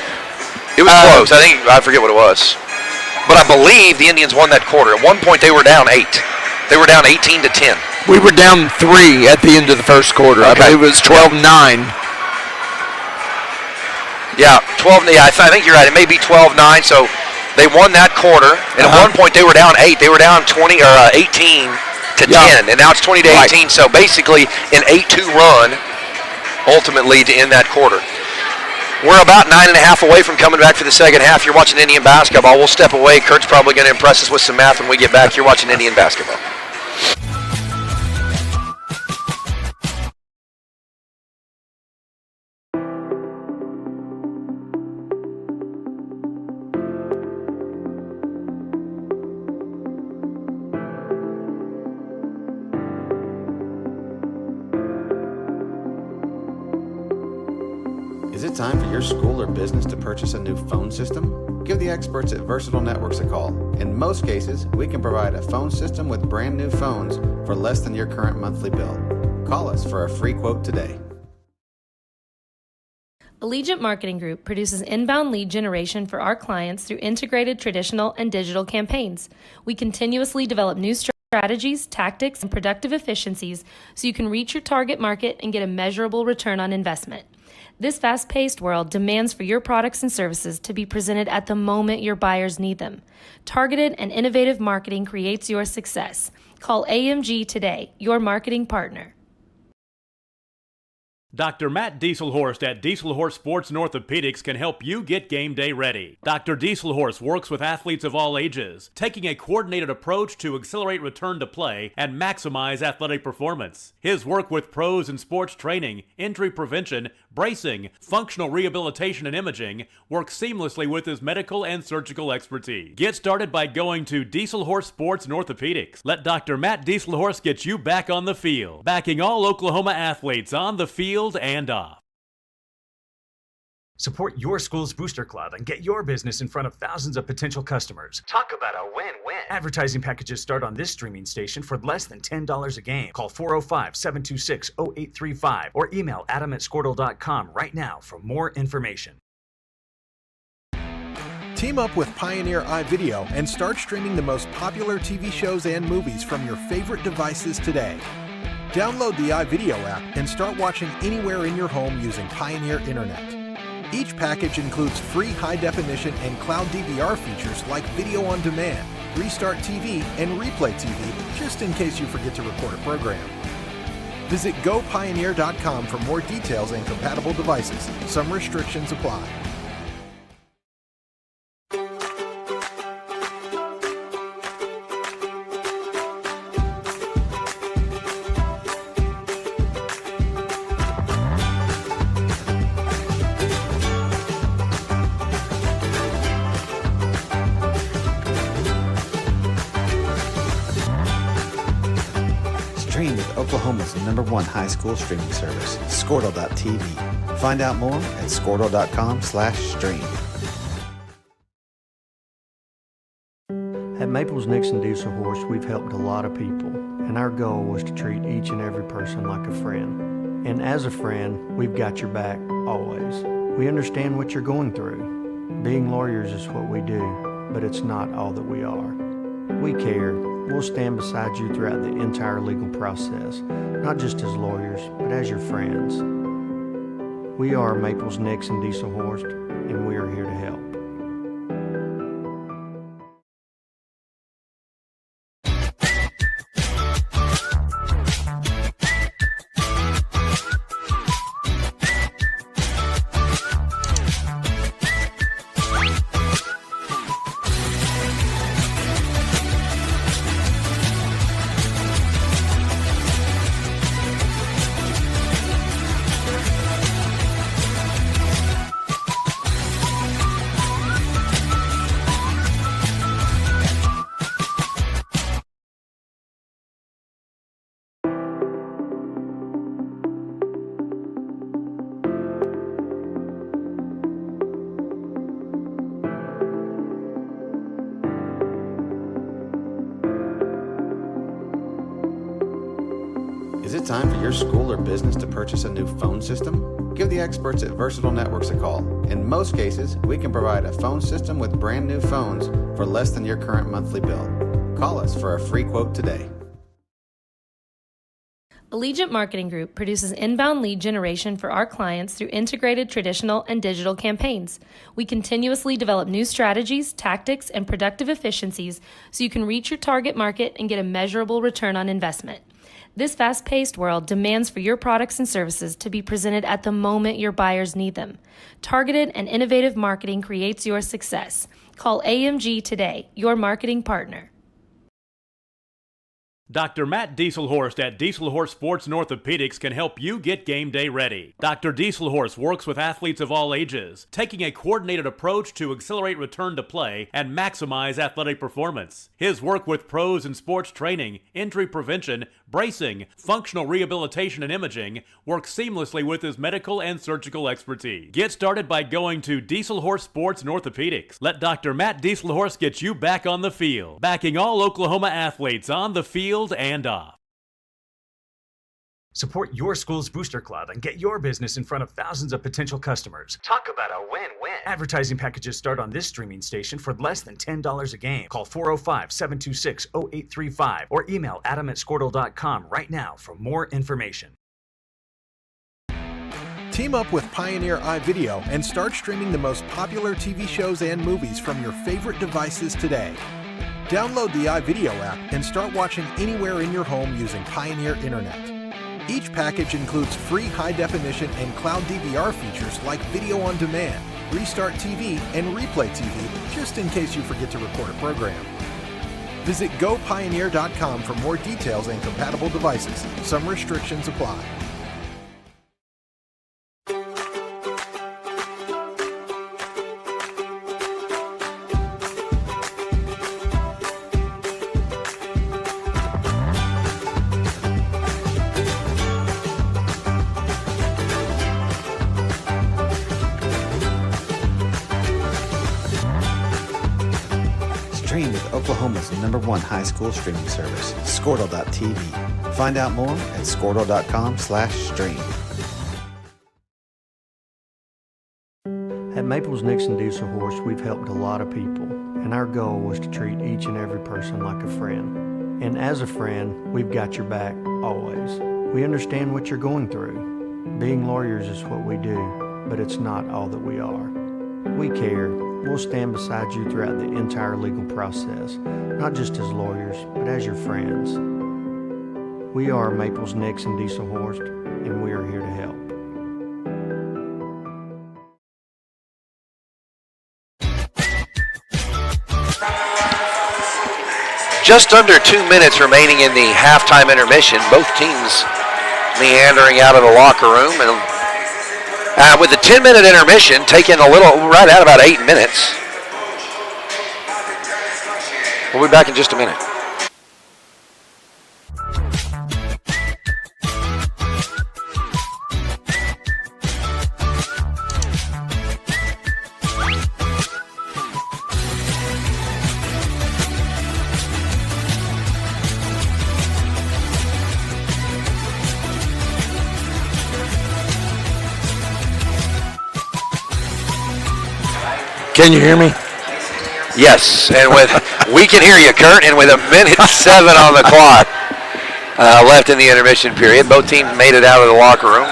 It was close. I forget what it was. But I believe the Indians won that quarter. At one point, they were down 8. They were down 18-10. We were down 3 at the end of the first quarter. I believe it was 12-9. Yeah, 12. Yeah, I think you're right. It may be 12-9. So they won that quarter, and at one point they were down 8. They were down 20 or 18 to 10, and now it's 20 to 18. So basically, an 8-2 run ultimately to end that quarter. We're about 9.5 away from coming back for the second half. You're watching Indian basketball. We'll step away. Kurt's probably going to impress us with some math when we get back. You're watching Indian basketball. Is it time for your school or business to purchase a new phone system? Give the experts at Versatile Networks a call. In most cases, we can provide a phone system with brand new phones for less than your current monthly bill. Call us for a free quote today. Allegiant Marketing Group produces inbound lead generation for our clients through integrated traditional and digital campaigns. We continuously develop new strategies, tactics, and productive efficiencies so you can reach your target market and get a measurable return on investment. This fast-paced world demands for your products and services to be presented at the moment your buyers need them. Targeted and innovative marketing creates your success. Call AMG today, your marketing partner. Dr. Matt Dieselhorst at Dieselhorst Sports and Orthopedics can help you get game day ready. Dr. Dieselhorst works with athletes of all ages, taking a coordinated approach to accelerate return to play and maximize athletic performance. His work with pros in sports training, injury prevention, bracing, functional rehabilitation, and imaging works seamlessly with his medical and surgical expertise. Get started by going to Dieselhorst Sports and Orthopedics. Let Dr. Matt Dieselhorst get you back on the field, backing all Oklahoma athletes on the field and off. Support your school's booster club and get your business in front of thousands of potential customers. Talk about a win-win. Advertising packages start on this streaming station for less than $10 a game. Call 405-726-0835 or email adam@squirtle.com right now for more information. Team up with Pioneer iVideo and start streaming the most popular TV shows and movies from your favorite devices today. Download the iVideo app and start watching anywhere in your home using Pioneer Internet. Each package includes free high-definition and cloud DVR features like video on demand, Restart TV, and Replay TV, just in case you forget to record a program. Visit gopioneer.com for more details and compatible devices. Some restrictions apply. Stream with Oklahoma's #1 high school streaming service, Squirtle.tv. Find out more at squirtle.com/stream. At Maples Nixon Dieselhorst, we've helped a lot of people, and our goal was to treat each and every person like a friend. And as a friend, we've got your back always. We understand what you're going through. Being lawyers is what we do, but it's not all that we are. We care. We'll stand beside you throughout the entire legal process, not just as lawyers, but as your friends. We are Maples Nixon Dieselhorst, and we are here to help. Is it time for your school or business to purchase a new phone system? Give the experts at Versatile Networks a call. In most cases, we can provide a phone system with brand new phones for less than your current monthly bill. Call us for a free quote today. Allegiant Marketing Group produces inbound lead generation for our clients through integrated traditional and digital campaigns. We continuously develop new strategies, tactics, and productive efficiencies so you can reach your target market and get a measurable return on investment. This fast-paced world demands for your products and services to be presented at the moment your buyers need them. Targeted and innovative marketing creates your success. Call AMG today, your marketing partner. Dr. Matt Dieselhorst at Dieselhorst Sports and Orthopedics can help you get game day ready. Dr. Dieselhorst works with athletes of all ages, taking a coordinated approach to accelerate return to play and maximize athletic performance. His work with pros in sports training, injury prevention, bracing, functional rehabilitation, and imaging works seamlessly with his medical and surgical expertise. Get started by going to Dieselhorst Sports and Orthopedics. Let Dr. Matt Dieselhorst get you back on the field, backing all Oklahoma athletes on the field and off. Support your school's booster club and get your business in front of thousands of potential customers. Talk about a win-win. Advertising packages start on this streaming station for less than $10 a game. Call 405-726-0835 or email adam@squirtle.com right now for more information. Team up with Pioneer iVideo and start streaming the most popular TV shows and movies from your favorite devices today. Download the iVideo app and start watching anywhere in your home using Pioneer Internet. Each package includes free high-definition and cloud DVR features like video on demand, Restart TV, and Replay TV, just in case you forget to record a program. Visit gopioneer.com for more details and compatible devices. Some restrictions apply. Stream with Oklahoma's #1 high school streaming service, Squirtle.tv. Find out more at Squirtle.com/stream. At Maples Nixon Dieselhorst, we've helped a lot of people, and our goal was to treat each and every person like a friend. And as a friend, we've got your back always. We understand what you're going through. Being lawyers is what we do, but it's not all that we are. We care. We'll stand beside you throughout the entire legal process, not just as lawyers, but as your friends. We are Maples Nixon Dieselhorst, and we are here to help. Just under 2 minutes remaining in the halftime intermission. Both teams meandering out of the locker room, and with the 10-minute intermission taking a little right at about 8 minutes. We'll be back in just a minute. Can you hear me? Yes, and we can hear you, Kurt, and with 1:07 on the clock left in the intermission period, both teams made it out of the locker room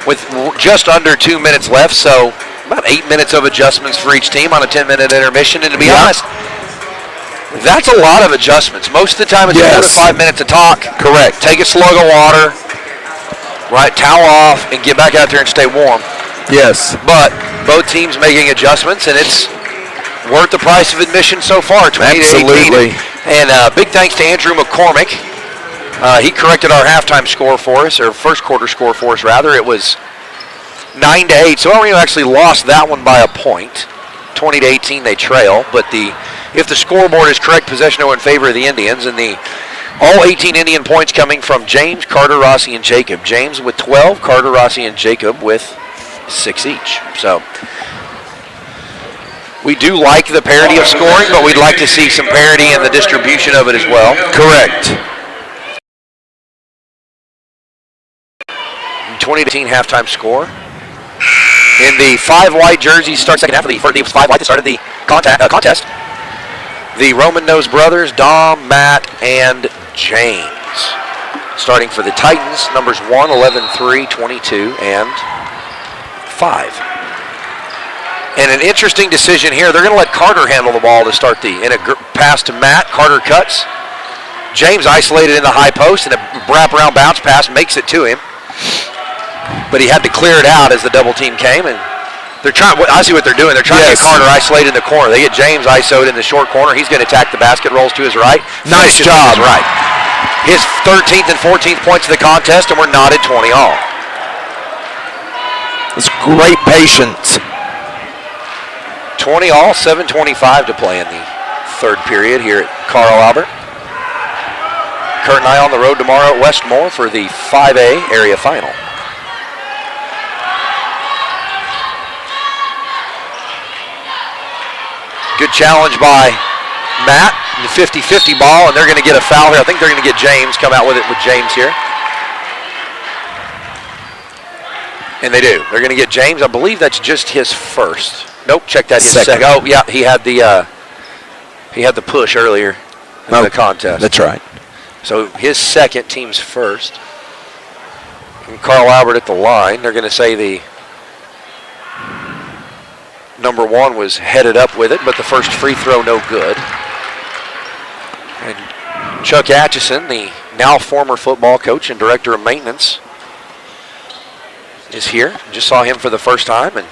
with just under 2 minutes left, so about 8 minutes of adjustments for each team on a 10-minute intermission, and to be honest, that's a lot of adjustments. Most of the time it's 4 to 5 minutes of talk. Correct. Take a slug of water, right, towel off, and get back out there and stay warm. Yes. But both teams making adjustments, and it's worth the price of admission so far, 20 to 18. Absolutely. And big thanks to Andrew McCormick. He corrected our halftime score for us, or first quarter score for us, rather. It was 9 to 8. So Reno actually lost that one by a point. 20 to 18 they trail. But if the scoreboard is correct, possession in favor of the Indians, and all 18 Indian points coming from James, Carter, Rossi, and Jacob. James with 12, Carter, Rossi, and Jacob with 6 each. So we do like the parity of scoring, but we'd like to see some parity in the distribution of it as well. Correct. 20-18 halftime score. In the 5 white jerseys start second half of the first. It was 5 white that started the contest. The Roman Nose brothers, Dom, Matt, and James. Starting for the Titans, numbers 1, 11, 3, 22, and 5. And an interesting decision here. They're going to let Carter handle the ball to start in a pass to Matt. Carter cuts. James isolated in the high post, and a wraparound bounce pass makes it to him. But he had to clear it out as the double team came, and they're trying. I see what they're doing. They're trying to get Carter isolated in the corner. They get James isoed in the short corner. He's going to attack the basket, rolls to his right. Nice job. Right. His 13th and 14th points of the contest, and we're knotted 20 all. It's great patience. 20 all, 7:25 to play in the third period here at Carl Albert. Kurt and I on the road tomorrow at Westmore for the 5A area final. Good challenge by Matt, the 50-50 ball, and they're going to get a foul here. I think they're going to get James, come out with it with James here. And they do. They're going to get James. I believe that's just his first. Nope, check that. His second. Oh, yeah, he had the push earlier in the contest. That's right. So his second, team's first. And Carl Albert at the line. They're going to say the number 1 was headed up with it, but the first free throw no good. And Chuck Atchison, the now former football coach and director of maintenance, is here. Just saw him for the first time, and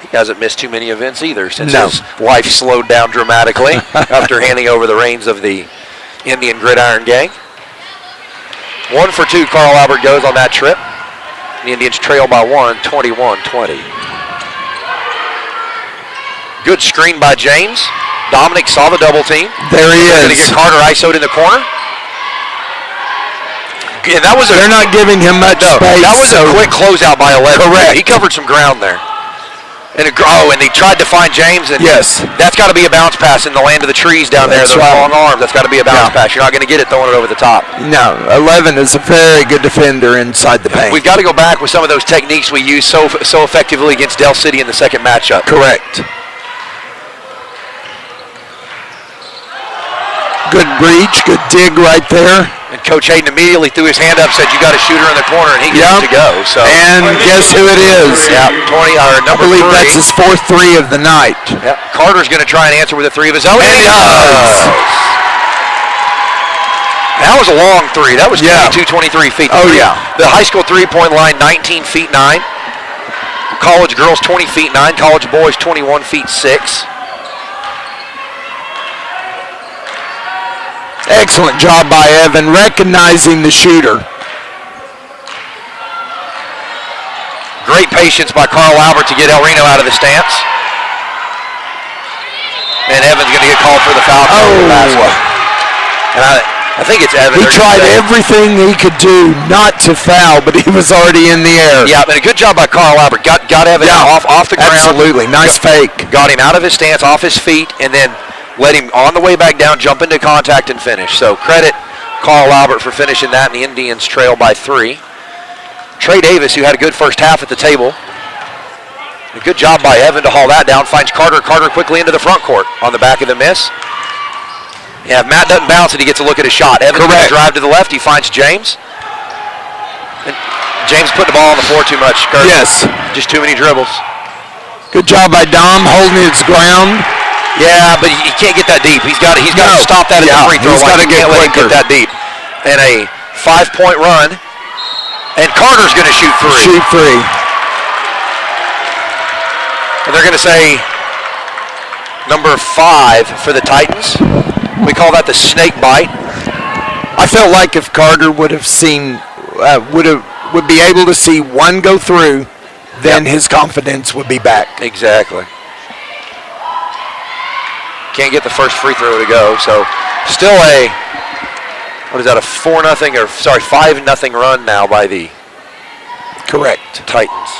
he hasn't missed too many events either since his life slowed down dramatically after handing over the reins of the Indian Gridiron Gang. 1 for 2, Carl Albert goes on that trip. The Indians trail by 1, 21-20. Good screen by James. Dominic saw the double team. There he is. Going to get Carter isoed in the corner. And that was they're not giving him much space. That was a quick closeout by 11. Correct. He covered some ground there. And they tried to find James. And yes. That's got to be a bounce pass in the land of the trees down there. Those long arms. That's got to be a bounce pass. You're not going to get it throwing it over the top. No, 11 is a very good defender inside the paint. We've got to go back with some of those techniques we used so effectively against Del City in the second matchup. Correct. Good breach, good dig right there. And Coach Hayden immediately threw his hand up, said, "You got a shooter in the corner," and he gets to go. So. And guess who it is? Yeah, 20 or number 3. I believe that's his 4th 3 of the night. Yeah, Carter's going to try and answer with a 3 of his own. And he does. That was a long 3. That was 22, 23 feet. Oh, yeah. The high school three-point line, 19 feet 9. College girls, 20 feet 9. College boys, 21 feet 6. Excellent job by Evan recognizing the shooter. Great patience by Carl Albert to get El Reno out of the stance. And Evan's going to get called for the foul. And I think it's Evan. He tried everything he could do not to foul, but he was already in the air. Yeah, but a good job by Carl Albert. Got Evan off the ground. Absolutely. Nice fake. Got him out of his stance, off his feet, and then let him, on the way back down, jump into contact and finish. So credit Carl Albert for finishing that, and the Indians trail by 3. Trey Davis, who had a good first half at the table. A good job by Evan to haul that down. Finds Carter. Carter quickly into the front court on the back of the miss. Yeah, if Matt doesn't bounce it, he gets a look at his shot. Evan's going to drive to the left. He finds James. And James putting the ball on the floor too much. Kurt. Yes. Just too many dribbles. Good job by Dom holding his ground. Yeah, but he can't get that deep. He's got to stop that at the free throw line. He can't let him get that deep. And a 5-point run. And Carter's going to shoot 3. Shoot 3. And they're going to say number 5 for the Titans. We call that the snake bite. I felt like if Carter would have seen, would be able to see one go through, then his confidence would be back. Exactly. Can't get the first free throw to go, so still a, what is that, a 4-0 or 5-0 run now by the Titans.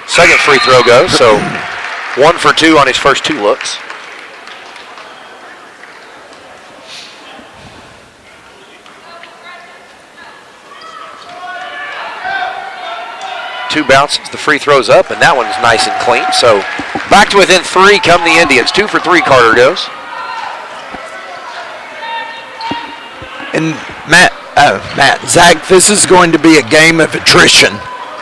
Second free throw goes, so 1 for 2 on his first 2 looks. Two bounces, the free throw's up, and that one's nice and clean. So back to within 3 come the Indians. 2 for 3, Carter goes. And Matt, Matt, Zach, this is going to be a game of attrition.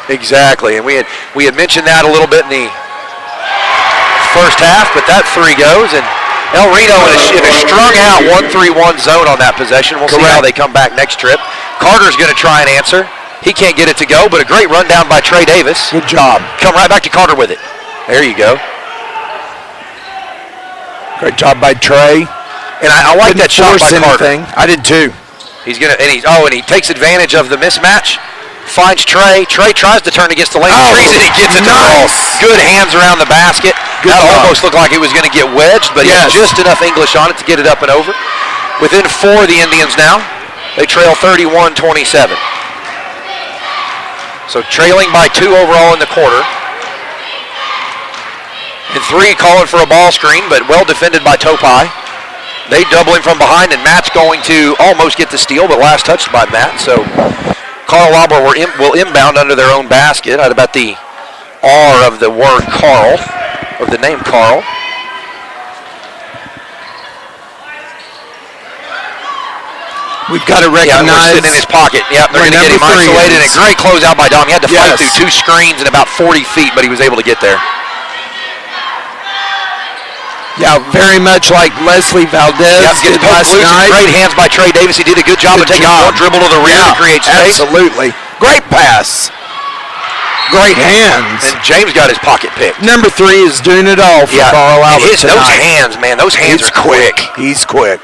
Exactly, and we had mentioned that a little bit in the first half, but that 3 goes, and El Reno in a strung out 1-3-1 zone on that possession. We'll see how they come back next trip. Carter's going to try and answer. He can't get it to go, but a great rundown by Trey Davis. Good job. Come right back to Carter with it. There you go. Great job by Trey. And I like that shot by Carter. I did too. He's gonna and he takes advantage of the mismatch. Finds Trey. Trey tries to turn against the lane. Trees it. He gets it to roll. Good hands around the basket. That almost looked like it was going to get wedged, but he had just enough English on it to get it up and over. Within 4 of the Indians now. They trail 31-27. So trailing by 2 overall in the quarter. And 3 calling for a ball screen, but well defended by Topai. They double him from behind, and Matt's going to almost get the steal, but last touched by Matt. So Carl Auburn will inbound under their own basket. I'd about the R of the word Carl, of the name Carl. We've got to recognize. Sitting in his pocket. Yep, they're going to get him isolated. And a great closeout by Dom. He had to fight through 2 screens and about 40 feet, but he was able to get there. Yeah, very much like Leslie Valdez did last night. Great hands by Trey Davis. He did a good job of taking one dribble to the rear to create space. Absolutely. Great pass. Great hands. And James got his pocket picked. Number 3 is doing it all for Carl Albert tonight. Those hands, man, those hands are quick. He's quick.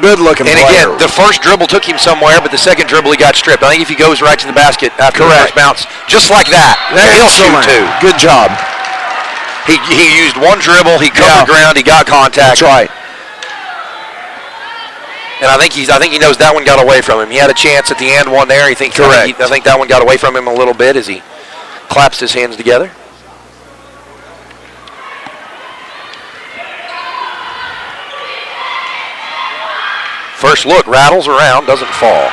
Good looking player. And again, the first dribble took him somewhere, but the second dribble he got stripped. I think if he goes right to the basket after the first bounce, just like that, he'll shoot 2. Good job. He used one dribble, he covered ground, he got contact. That's right. And I think he knows that one got away from him. He had a chance at the end one there. I think that one got away from him a little bit as he clasped his hands together. First look, rattles around, doesn't fall.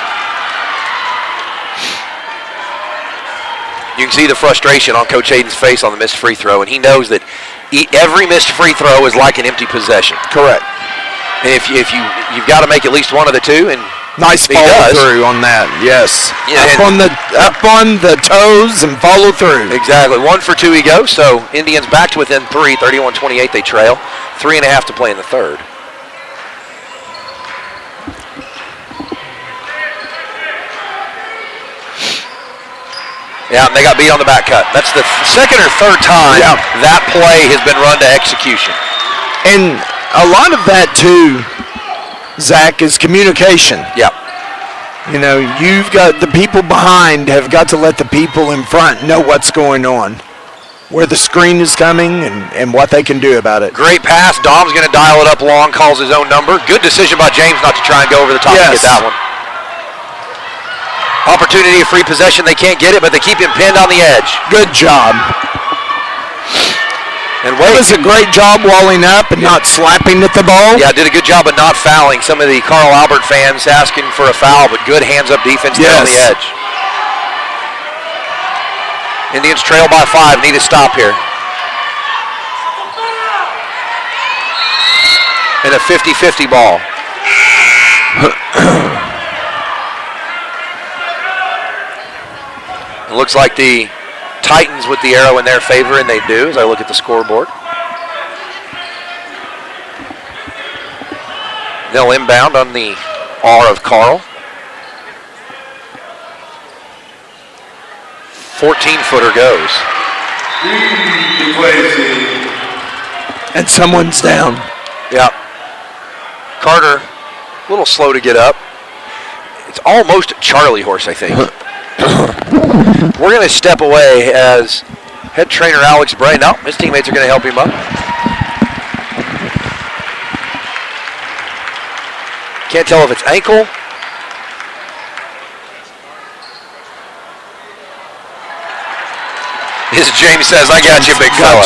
You can see the frustration on Coach Hayden's face on the missed free throw, and he knows that every missed free throw is like an empty possession. Correct. And if you've got to make at least one of the 2, and nice follow through on that. Yes. Yeah, up on the toes and follow through. Exactly. 1 for 2 he goes. So Indians back to within 3, 31-28 they trail. 3.5 to play in the third. Yeah, and they got beat on the back cut. That's the second or third time that play has been run to execution. And a lot of that, too, Zach, is communication. Yep. You know, you've got the people behind have got to let the people in front know what's going on, where the screen is coming and what they can do about it. Great pass. Dom's going to dial it up long, calls his own number. Good decision by James not to try and go over the top to get that one. Opportunity of free possession. They can't get it, but they keep him pinned on the edge. Good job. And it was a great job walling up and not slapping at the ball. Yeah, did a good job of not fouling. Some of the Carl Albert fans asking for a foul, but good hands-up defense there on the edge. Indians trail by 5. Need a stop here. And a 50-50 ball. It looks like the Titans with the arrow in their favor, and they do as I look at the scoreboard. They'll inbound on the R of Carl. 14-footer goes. And someone's down. Yeah. Carter, a little slow to get up. It's almost a Charlie horse, I think. We're going to step away as head trainer Alex Bray. No, his teammates are going to help him up. Can't tell if it's ankle. As James says, I got you, big fella.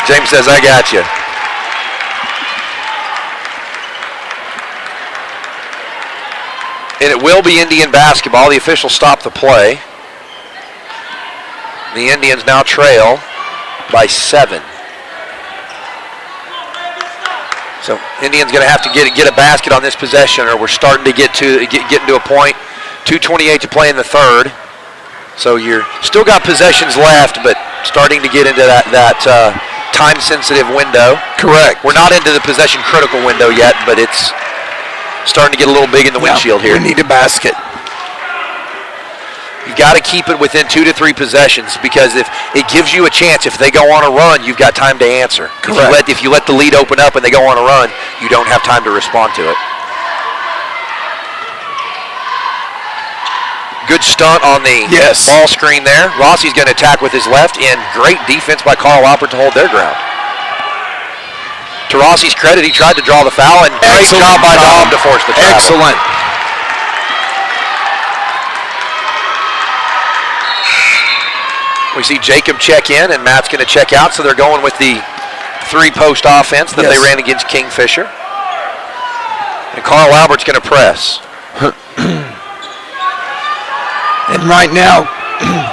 James says, I got you. And it will be Indian basketball. The officials stop the play. The Indians now trail by 7. So Indians going to have to get a basket on this possession, or we're starting to get into a point. 2:28 to play in the third. So you're still got possessions left, but starting to get into that time-sensitive window. Correct. We're not into the possession-critical window yet, but it's starting to get a little big in the windshield here. We need a basket. You've got to keep it within 2 to 3 possessions, because if it gives you a chance, if they go on a run, you've got time to answer. Correct. If you let the lead open up and they go on a run, you don't have time to respond to it. Good stunt on the ball screen there. Rossi's going to attack with his left, and great defense by Carl Albert to hold their ground. To Rossi's credit, he tried to draw the foul, and great job by Dom to force the travel. Excellent. We see Jacob check in, and Matt's going to check out, so they're going with the 3-post offense that they ran against Kingfisher. And Carl Albert's going to press. And right now,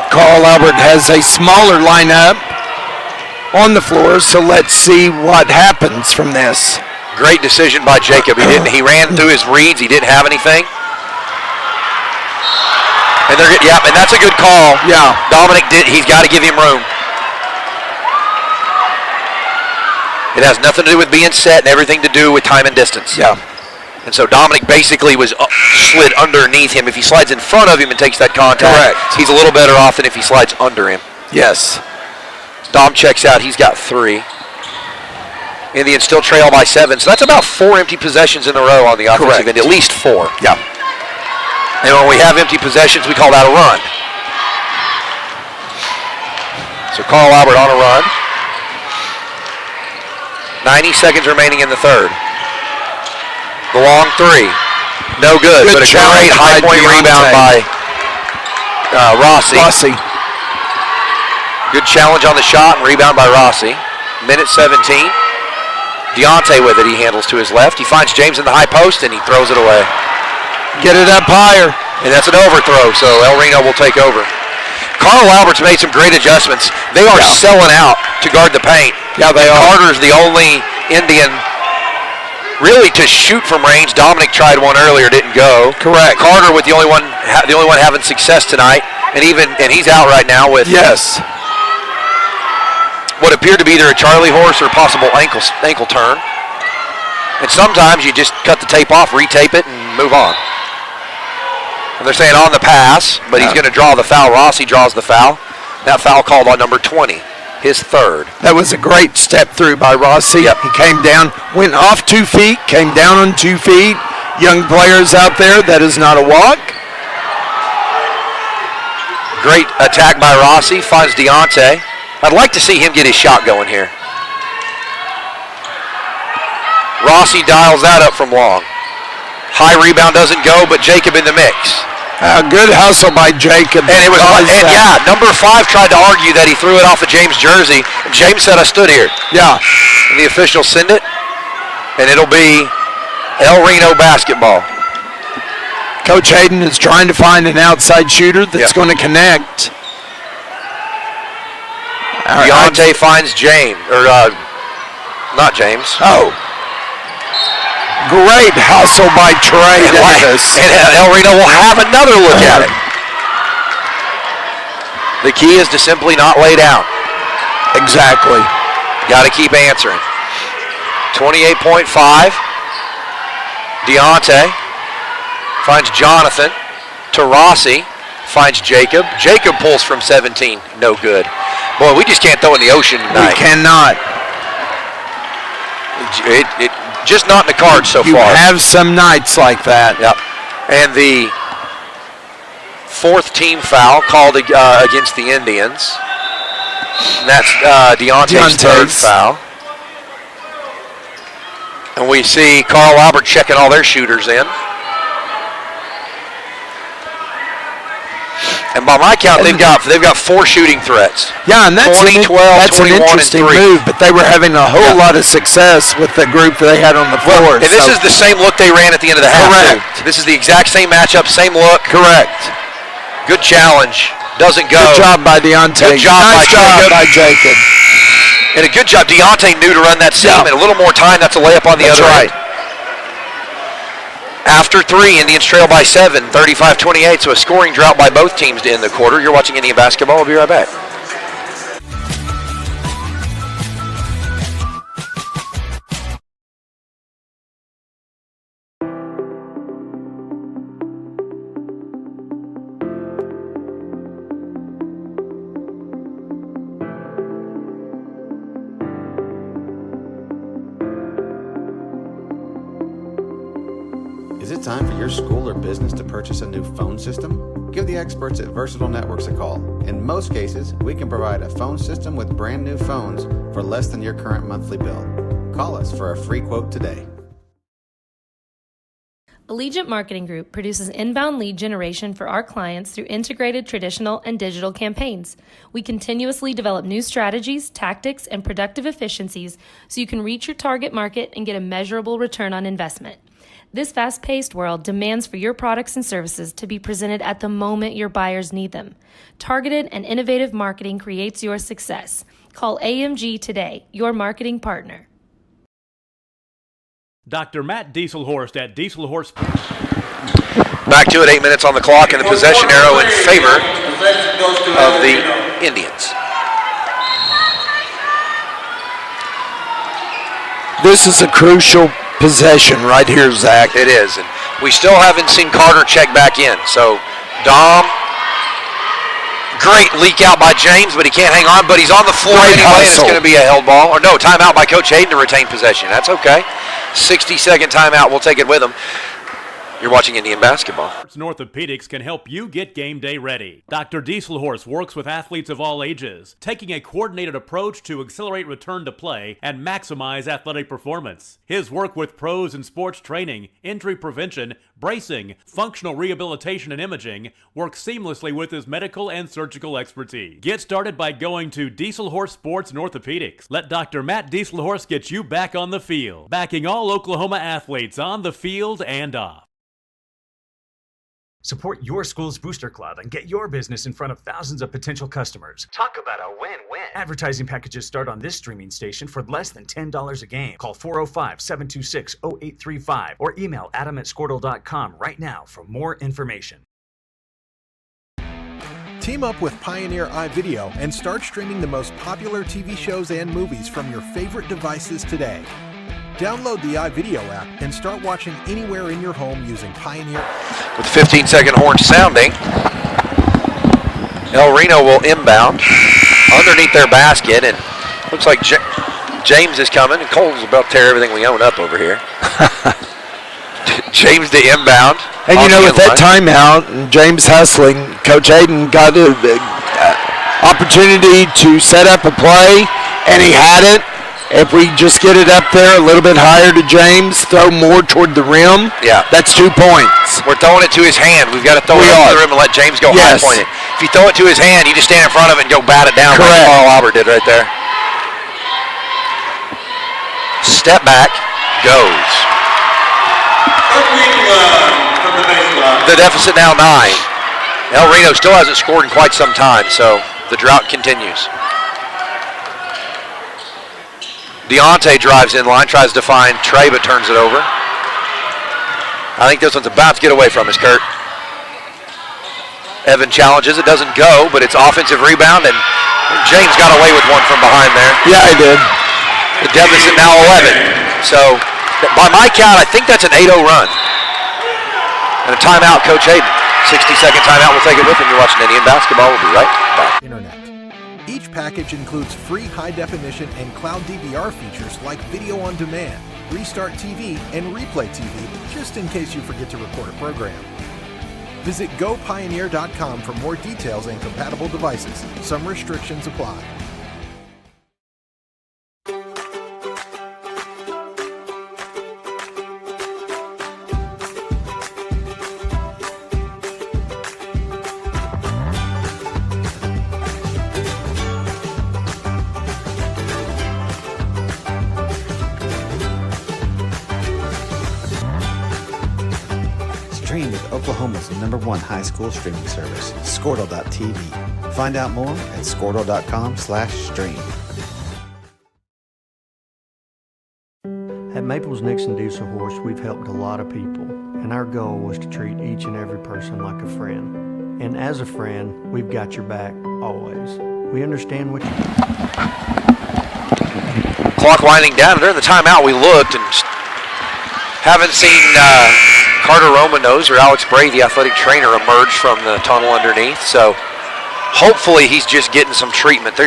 Carl Albert has a smaller lineup on the floor, so let's see what happens from this. Great decision by Jacob. He ran through his reads. He didn't have anything. And and that's a good call. Yeah. Dominic he's got to give him room. It has nothing to do with being set and everything to do with time and distance. Yeah. And so Dominic basically was slid underneath him. If he slides in front of him and takes that contact, he's a little better off than if he slides under him. Yes. Dom checks out. He's got 3. Indians still trail by 7. So that's about 4 empty possessions in a row on the offensive end, at least 4. Yeah. And when we have empty possessions, we call that a run. So Carl Albert on a run. 90 seconds remaining in the third. The long 3. No good, but a great high-point rebound by Rossi. Good challenge on the shot and rebound by Rossi. Minute 17. Deontay with it. He handles to his left. He finds James in the high post, and he throws it away. Get it up higher. And that's an overthrow, so El Reno will take over. Carl Albert's made some great adjustments. They are selling out to guard the paint. Yeah, they are. Carter's the only Indian really to shoot from range. Dominic tried one earlier, didn't go. Correct. Carter with the only one having success tonight, and he's out right now with what appeared to be either a Charlie horse or possible ankle turn. And sometimes you just cut the tape off, retape it, and move on. And they're saying on the pass, but he's going to draw the foul. Rossi draws the foul. That foul called on number 20, his third. That was a great step through by Rossi. He came down, went off 2 feet, came down on 2 feet. Young players out there, that is not a walk. Great attack by Rossi, finds Deontay. I'd like to see him get his shot going here. Rossi dials that up from long. High rebound doesn't go, but Jacob in the mix. Good hustle by Jacob. And it was, number 5 tried to argue that he threw it off of James' jersey. And James said, I stood here. Yeah. And the officials send it, and it'll be El Reno basketball. Coach Hayden is trying to find an outside shooter that's going to connect. Deontay finds James, or not James. Oh. Great hustle by Trey Davis. And El Reno will have another look at it. The key is to simply not lay down. Exactly. Got to keep answering. 28.5. Deontay finds Jonathan. To Rossi. Finds Jacob. Jacob pulls from 17. No good. Boy, we just can't throw in the ocean tonight. We cannot. It just not in the cards so far. You have some nights like that. Yep. And the 4th team foul called against the Indians. And that's Deontay's 3rd foul. And we see Carl Albert checking all their shooters in. And by my count, they've got 4 shooting threats. Yeah, and that's 20, 12, that's 21, an interesting and 3. move, but they were having a whole lot of success with the group they had on the floor. And this is the same look they ran at the end of the half. Correct. This is the exact same matchup, same look. Correct. Good challenge. Doesn't go. Good job by Deontay. Good job by Jacob. And a good job. Deontay knew to run that seam, and a little more time, that's a layup on the other end. After 3, Indians trail by 7, 35-28, so a scoring drought by both teams to end the quarter. You're watching Indian basketball. We'll be right back. Is it time for your school or business to purchase a new phone system? Give the experts at Versatile Networks a call. In most cases, we can provide a phone system with brand new phones for less than your current monthly bill. Call us for a free quote today. Allegiant Marketing Group produces inbound lead generation for our clients through integrated traditional and digital campaigns. We continuously develop new strategies, tactics, and productive efficiencies so you can reach your target market and get a measurable return on investment. This fast-paced world demands for your products and services to be presented at the moment your buyers need them. Targeted and innovative marketing creates your success. Call AMG today, your marketing partner. Dr. Matt Dieselhorst at Dieselhorst. Back to it, 8 minutes on the clock, and the possession arrow in favor of the Indians. This is a crucial possession right here, Zach. It is, and we still haven't seen Carter check back in. So, Dom, great leak out by James, but he can't hang on, but he's on the floor anyway, and it's going to be a held ball. Or no, timeout by Coach Hayden to retain possession. That's okay. 60-second timeout. We'll take it with him. You're watching Indian basketball. Orthopedics can help you get game day ready. Dr. Dieselhorst works with athletes of all ages, taking a coordinated approach to accelerate return to play and maximize athletic performance. His work with pros in sports training, injury prevention, bracing, functional rehabilitation, and imaging works seamlessly with his medical and surgical expertise. Get started by going to Dieselhorst Sports and Orthopedics. Let Dr. Matt Dieselhorst get you back on the field, backing all Oklahoma athletes on the field and off. Support your school's booster club and get your business in front of thousands of potential customers. Talk about a win-win. Advertising packages start on this streaming station for less than $10 a game. Call 405-726-0835 or email adam@squirtle.com right now for more information. Team up with Pioneer iVideo and start streaming the most popular TV shows and movies from your favorite devices today. Download the iVideo app and start watching anywhere in your home using Pioneer. With 15-second horn sounding, Reno will inbound underneath their basket, and looks like James is coming, and Cole's about to tear everything we own up over here. James to inbound. And you know, with that timeout, James hustling, Coach Hayden got an opportunity to set up a play, and he had it. If we just get it up there a little bit higher to James, throw more toward the rim, that's 2 points. We're throwing it to his hand. We've got to throw it up to the rim and let James go high point it. If you throw it to his hand, you just stand in front of it and go bat it down like Carl Albert did right there. Step back, goes. The deficit now 9. Reno still hasn't scored in quite some time, so the drought continues. Deontay drives in line, tries to find Trey, but turns it over. I think this one's about to get away from us, Kurt. Evan challenges, it doesn't go, but it's offensive rebound, and James got away with one from behind there. Yeah, he did. The deficit now 11. So, by my count, I think that's an 8-0 run. And a timeout, Coach Hayden. 60-second timeout, we'll take it with him. You're watching Indian basketball, we'll be right back. Internet. Each package includes free high-definition and cloud DVR features like video on demand, Restart TV, and Replay TV, just in case you forget to record a program. Visit gopioneer.com for more details and compatible devices. Some restrictions apply. Stream with Oklahoma's #1 high school streaming service, Squirtle.tv. Find out more at squirtle.com/stream. At Maples Nixon Diesel Horse, we've helped a lot of people, and our goal was to treat each and every person like a friend. And as a friend, we've got your back always. We understand what you... Clock winding down. During the timeout, we looked and haven't seen Carter Romanos or Alex Bray, the athletic trainer, emerge from the tunnel underneath. So hopefully he's just getting some treatment.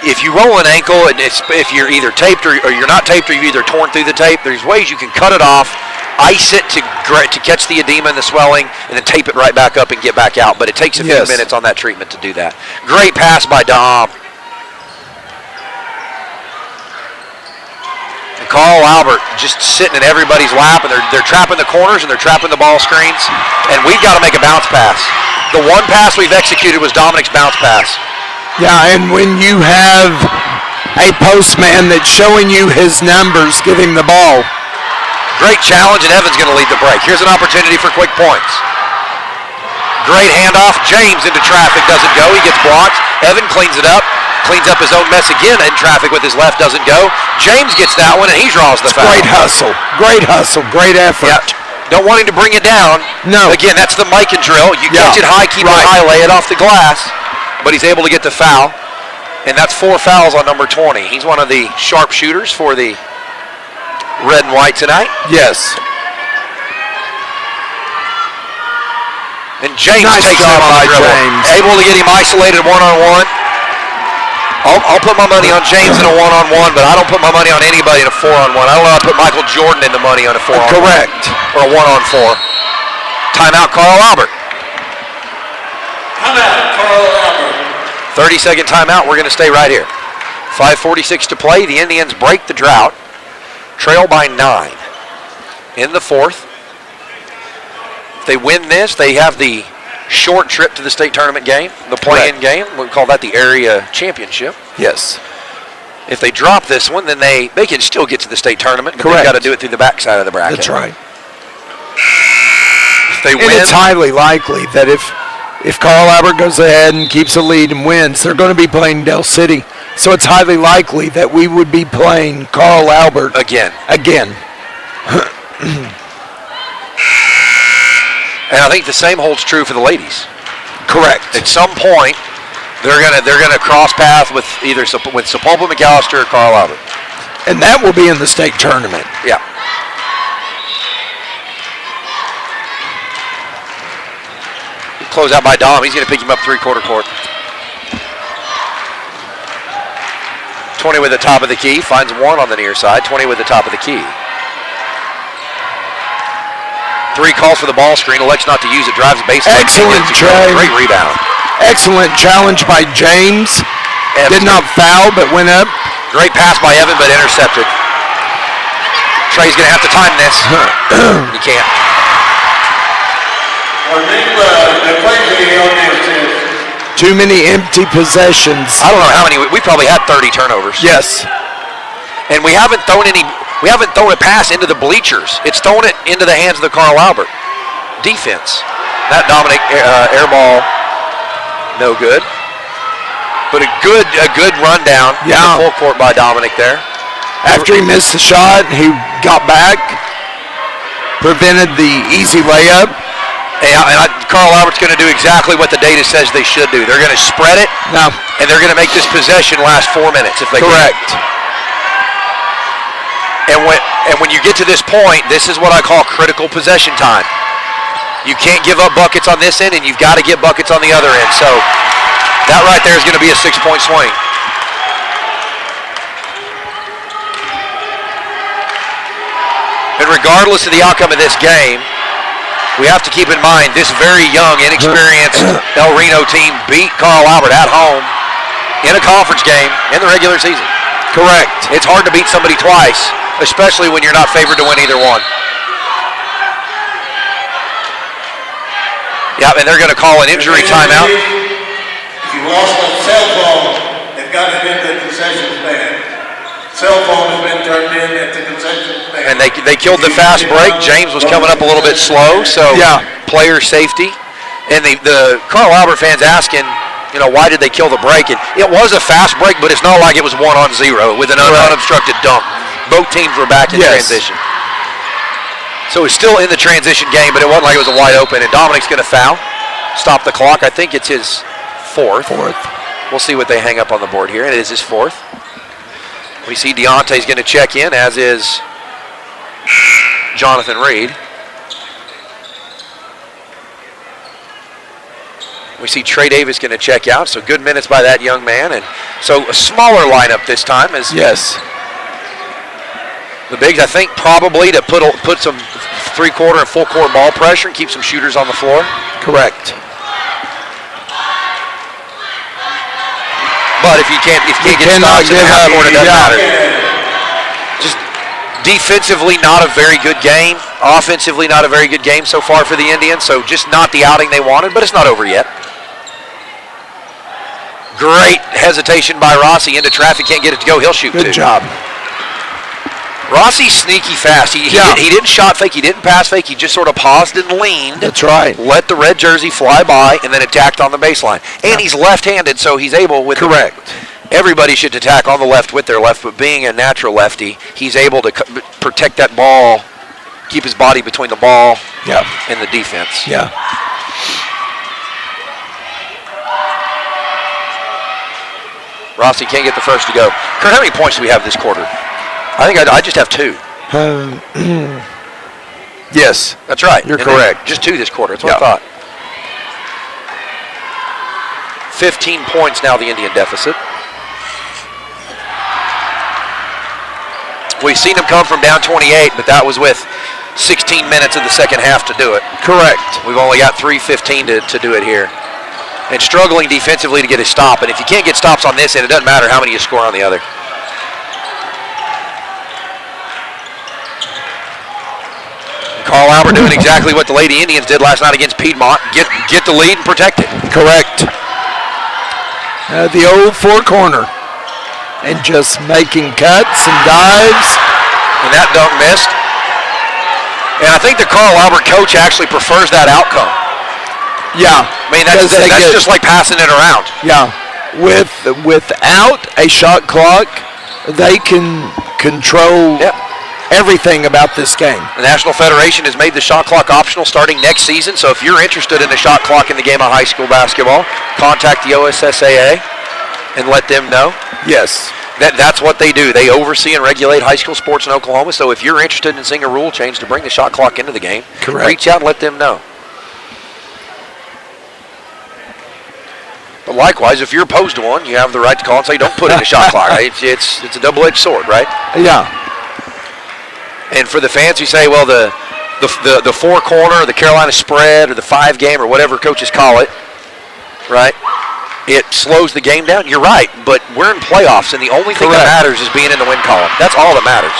If you roll an ankle, and if you're either taped or you're not taped, or you've either torn through the tape, there's ways you can cut it off, ice it to catch the edema and the swelling, and then tape it right back up and get back out. But it takes a few minutes on that treatment to do that. Great pass by Dom. And Carl Albert just sitting in everybody's lap, and they're trapping the corners and they're trapping the ball screens, and we've got to make a bounce pass. The one pass we've executed was Dominic's bounce pass. Yeah, and when you have a postman that's showing you his numbers, give him the ball. Great challenge, and Evan's going to lead the break. Here's an opportunity for quick points. Great handoff. James into traffic, doesn't go. He gets blocked. Evan cleans it up. Cleans up his own mess again in traffic with his left, doesn't go. James gets that one, and he draws the foul. Great hustle. Great hustle. Great effort. Yeah. Don't want him to bring it down. No. Again, that's the Mikan drill. You catch it high, keep it high, lay it off the glass. But he's able to get the foul, and that's 4 fouls on number 20. He's one of the sharp shooters for the red and white tonight. Yes. And James nice takes job him on by the dribble. James. Able to get him isolated one-on-one. I'll put my money on James in a one-on-one, but I don't put my money on anybody in a 4-on-1. I don't know if I put Michael Jordan in the money on a 4-on-1. Correct. Or a 1-on-4. Timeout, Carl Albert. Timeout, Carl Albert. 30-second timeout. We're going to stay right here. 5:46 to play. The Indians break the drought. Trail by 9 in the fourth. If they win this, they have the short trip to the state tournament game, the play-in game. We call that the area championship. Yes. If they drop this one, then they can still get to the state tournament. But they've got to do it through the backside of the bracket. That's right. If they win, and it's highly likely that if Carl Albert goes ahead and keeps the lead and wins, they're going to be playing Del City. So it's highly likely that we would be playing Carl Albert again. And I think the same holds true for the ladies. Correct. At some point, they're gonna cross path with either with Sepulpa McAllister or Carl Albert. And that will be in the state tournament. Yeah. Close out by Dom. He's going to pick him up three-quarter court. 20 with the top of the key. Finds one on the near side. 20 with the top of the key. 3 calls for the ball screen. Elects not to use it. Drives the baseline. Excellent try. Great rebound. Excellent challenge by James. Evans. Did not foul, but went up. Great pass by Evan, but intercepted. Trey's going to have to time this. He can't. Too many empty possessions. I don't know how many. We probably had 30 turnovers. Yes. And we haven't thrown a pass into the bleachers. It's thrown it into the hands of the Carl Albert defense. That Dominic air ball, no good. But a good rundown. Yeah. Full court by Dominic there. After he missed the shot, he got back, prevented the easy layup. And Carl Albert's going to do exactly what the data says they should do. They're going to spread it, and they're going to make this possession last 4 minutes if they Correct. can. And when you get to this point, this is what I call critical possession time. You can't give up buckets on this end, and you've got to get buckets on the other end. So that right there is going to be a 6-point swing. And regardless of the outcome of this game, we have to keep in mind this very young, inexperienced El Reno team beat Carl Albert at home in a conference game in the regular season. Correct. It's hard to beat somebody twice, especially when you're not favored to win either one. Yeah, and they're going to call an injury timeout. If you lost a cell phone, they've got it in the concession stand. Cell phone has been turned in at the concession stand. And they killed the fast break. James was coming up a little bit slow, so player safety. And the Carl Albert fans asking, why did they kill the break? And it was a fast break, but it's not like it was 1-on-0 with an unobstructed dunk. Both teams were back in transition. So it's still in the transition game, but it wasn't like it was a wide open. And Dominic's going to foul. Stop the clock. I think it's his fourth. We'll see what they hang up on the board here. And it is his fourth. We see Deontay's going to check in, as is Jonathan Reed. We see Trey Davis going to check out, so good minutes by that young man. And so a smaller lineup this time. The bigs, I think, probably to put some three-quarter and full-court ball pressure and keep some shooters on the floor. Correct. But if you can't get stops in the half court, it doesn't matter. Just defensively, not a very good game. Offensively, not a very good game so far for the Indians. So just not the outing they wanted, but it's not over yet. Great hesitation by Rossi into traffic. Can't get it to go. He'll shoot Good job. Rossi's sneaky fast. He didn't shot fake. He didn't pass fake. He just sort of paused and leaned. That's right. Let the red jersey fly by and then attacked on the baseline. And he's left-handed, so he's able with Correct. Everybody should attack on the left with their left, but being a natural lefty, he's able to protect that ball, keep his body between the ball and the defense. Yeah. Rossi can't get the first to go. Kurt, how many points do we have this quarter? I think I just have 2. Yes. That's right. You're correct. Just 2 this quarter. That's what I thought. 15 points now, the Indian deficit. We've seen them come from down 28, but that was with 16 minutes of the second half to do it. Correct. We've only got 3:15 to do it here. And struggling defensively to get a stop. And if you can't get stops on this end, it doesn't matter how many you score on the other. Carl Albert doing exactly what the Lady Indians did last night against Piedmont. Get the lead and protect it. Correct. The old four-corner. And just making cuts and dives. And that dunk missed. And I think the Carl Albert coach actually prefers that outcome. Yeah. I mean, that's just like passing it around. Yeah. Without a shot clock, they can control everything about this game. The National Federation has made the shot clock optional starting next season, so if you're interested in the shot clock in the game of high school basketball, contact the OSSAA and let them know. Yes. That's what they do. They oversee and regulate high school sports in Oklahoma, so if you're interested in seeing a rule change to bring the shot clock into the game, reach out and let them know. But likewise, if you're opposed to one, you have the right to call and say, don't put in a shot clock. It's a double-edged sword, right? Yeah. And for the fans who say, well, the four-corner, or the Carolina spread, or the 5-game, or whatever coaches call it, right, it slows the game down. You're right, but we're in playoffs, and the only thing that matters is being in the win column. That's all that matters.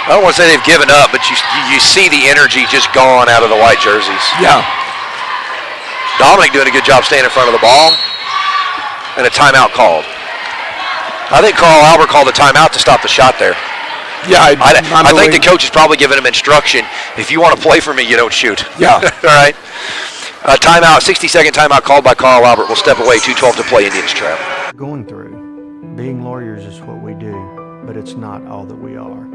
I don't want to say they've given up, but you see the energy just gone out of the white jerseys. Yeah. Dominic doing a good job staying in front of the ball, and a timeout called. I think Carl Albert called a timeout to stop the shot there. Yeah, I think the coach is probably giving him instruction. If you want to play for me, you don't shoot. Yeah. All right. Timeout, 60-second timeout called by Carl Albert. We'll step away, 2:12 to play, Indians trail. Going through. Being lawyers is what we do, but it's not all that we are.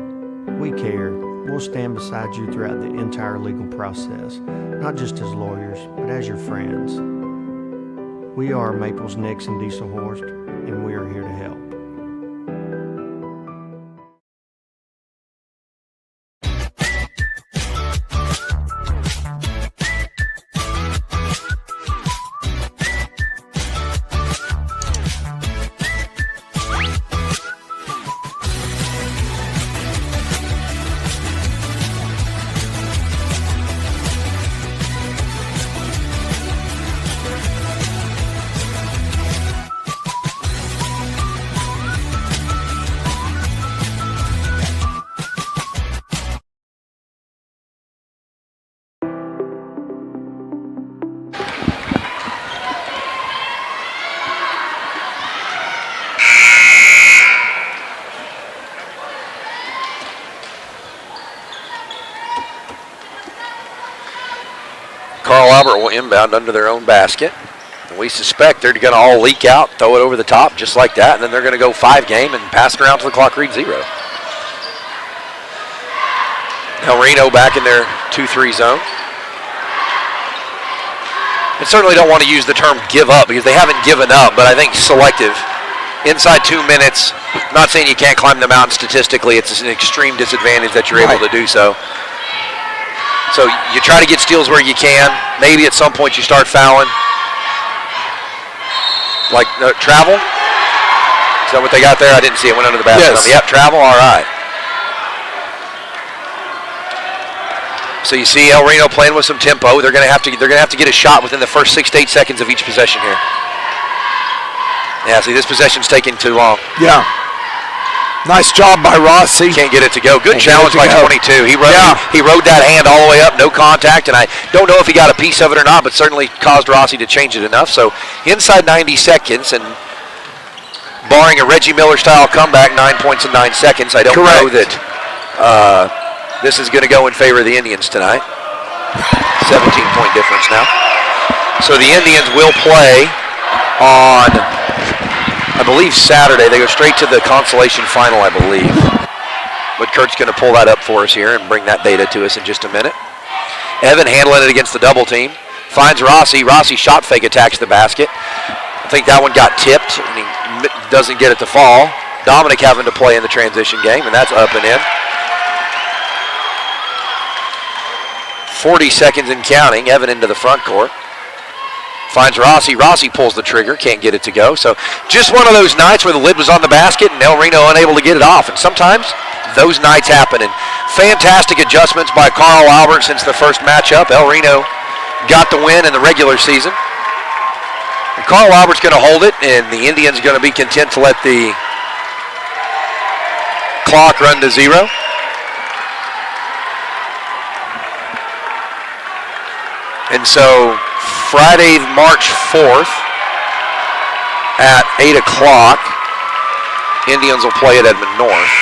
We care. We'll stand beside you throughout the entire legal process, not just as lawyers, but as your friends. We are Maples, Nix, and Diesel Horst, and we are here to help. Carl Albert will inbound under their own basket. We suspect they're going to all leak out, throw it over the top just like that, and then they're going to go 5-game and pass it around till the clock reads 0. Now Reno back in their 2-3 zone. And certainly don't want to use the term give up because they haven't given up, but I think selective. Inside 2 minutes, I'm not saying you can't climb the mountain statistically. It's an extreme disadvantage that you're able to do so. So you try to get steals where you can. Maybe at some point you start fouling. Like travel? Is that what they got there? I didn't see it. Went under the basket. Yes. Yep, travel. All right. So you see El Reno playing with some tempo. They're going to have to get a shot within the first 6 to 8 seconds of each possession here. Yeah, see, this possession's taking too long. Yeah. Nice job by Rossi. Can't get it to go. Good challenge by 22. He rode that hand all the way up, no contact, and I don't know if he got a piece of it or not, but certainly caused Rossi to change it enough. So inside 90 seconds, and barring a Reggie Miller-style comeback, 9 points in 9 seconds, I don't know that this is going to go in favor of the Indians tonight. 17-point difference now. So the Indians will play on, I believe, Saturday. They go straight to the consolation final, I believe. But Kurt's going to pull that up for us here and bring that data to us in just a minute. Evan handling it against the double team. Finds Rossi. Rossi shot fake attacks the basket. I think that one got tipped, and he doesn't get it to fall. Dominic having to play in the transition game, and that's up and in. 40 seconds and counting. Evan into the front court. Finds Rossi. Rossi pulls the trigger. Can't get it to go. So just one of those nights where the lid was on the basket and El Reno unable to get it off. And sometimes those nights happen. And fantastic adjustments by Carl Albert since the first matchup. El Reno got the win in the regular season. And Carl Albert's going to hold it, and the Indians going to be content to let the clock run to 0. And so Friday, March 4th at 8 o'clock, Indians will play at Edmond North.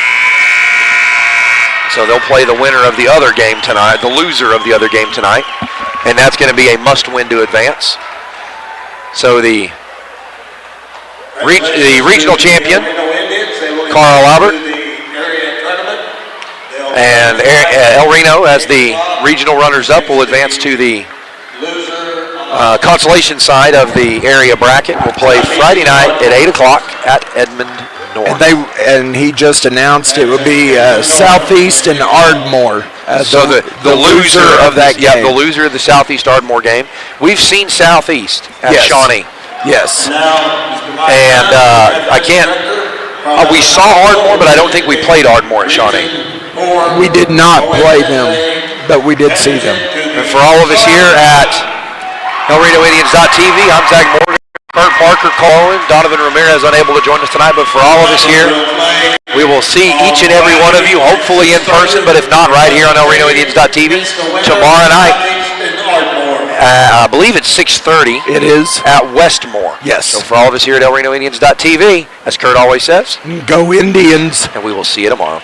So they'll play the winner of the other game tonight, the loser of the other game tonight, and that's going to be a must-win to advance. So the regional champion, Carl Albert, and El Reno as the regional runners-up will advance to the consolation side of the area bracket. Will play Friday night at 8 o'clock at Edmond North. And he just announced it would be Southeast and Ardmore. So the loser of that game. Yeah, the loser of the Southeast Ardmore game. We've seen Southeast at Shawnee. Yes. And I can't. We saw Ardmore, but I don't think we played Ardmore at Shawnee. We did not play them, but we did see them. And for all of us here at ElRenoIndians.tv, I'm Zach Morgan, Kurt Parker, Colin, Donovan Ramirez unable to join us tonight, but for all of us here, we will see each and every one of you, hopefully in person, but if not, right here on ElRenoIndians.tv tomorrow night. I believe it's 6:30. It is. At Westmore. Yes. So for all of us here at ElRenoIndians.tv, as Kurt always says, go Indians. And we will see you tomorrow.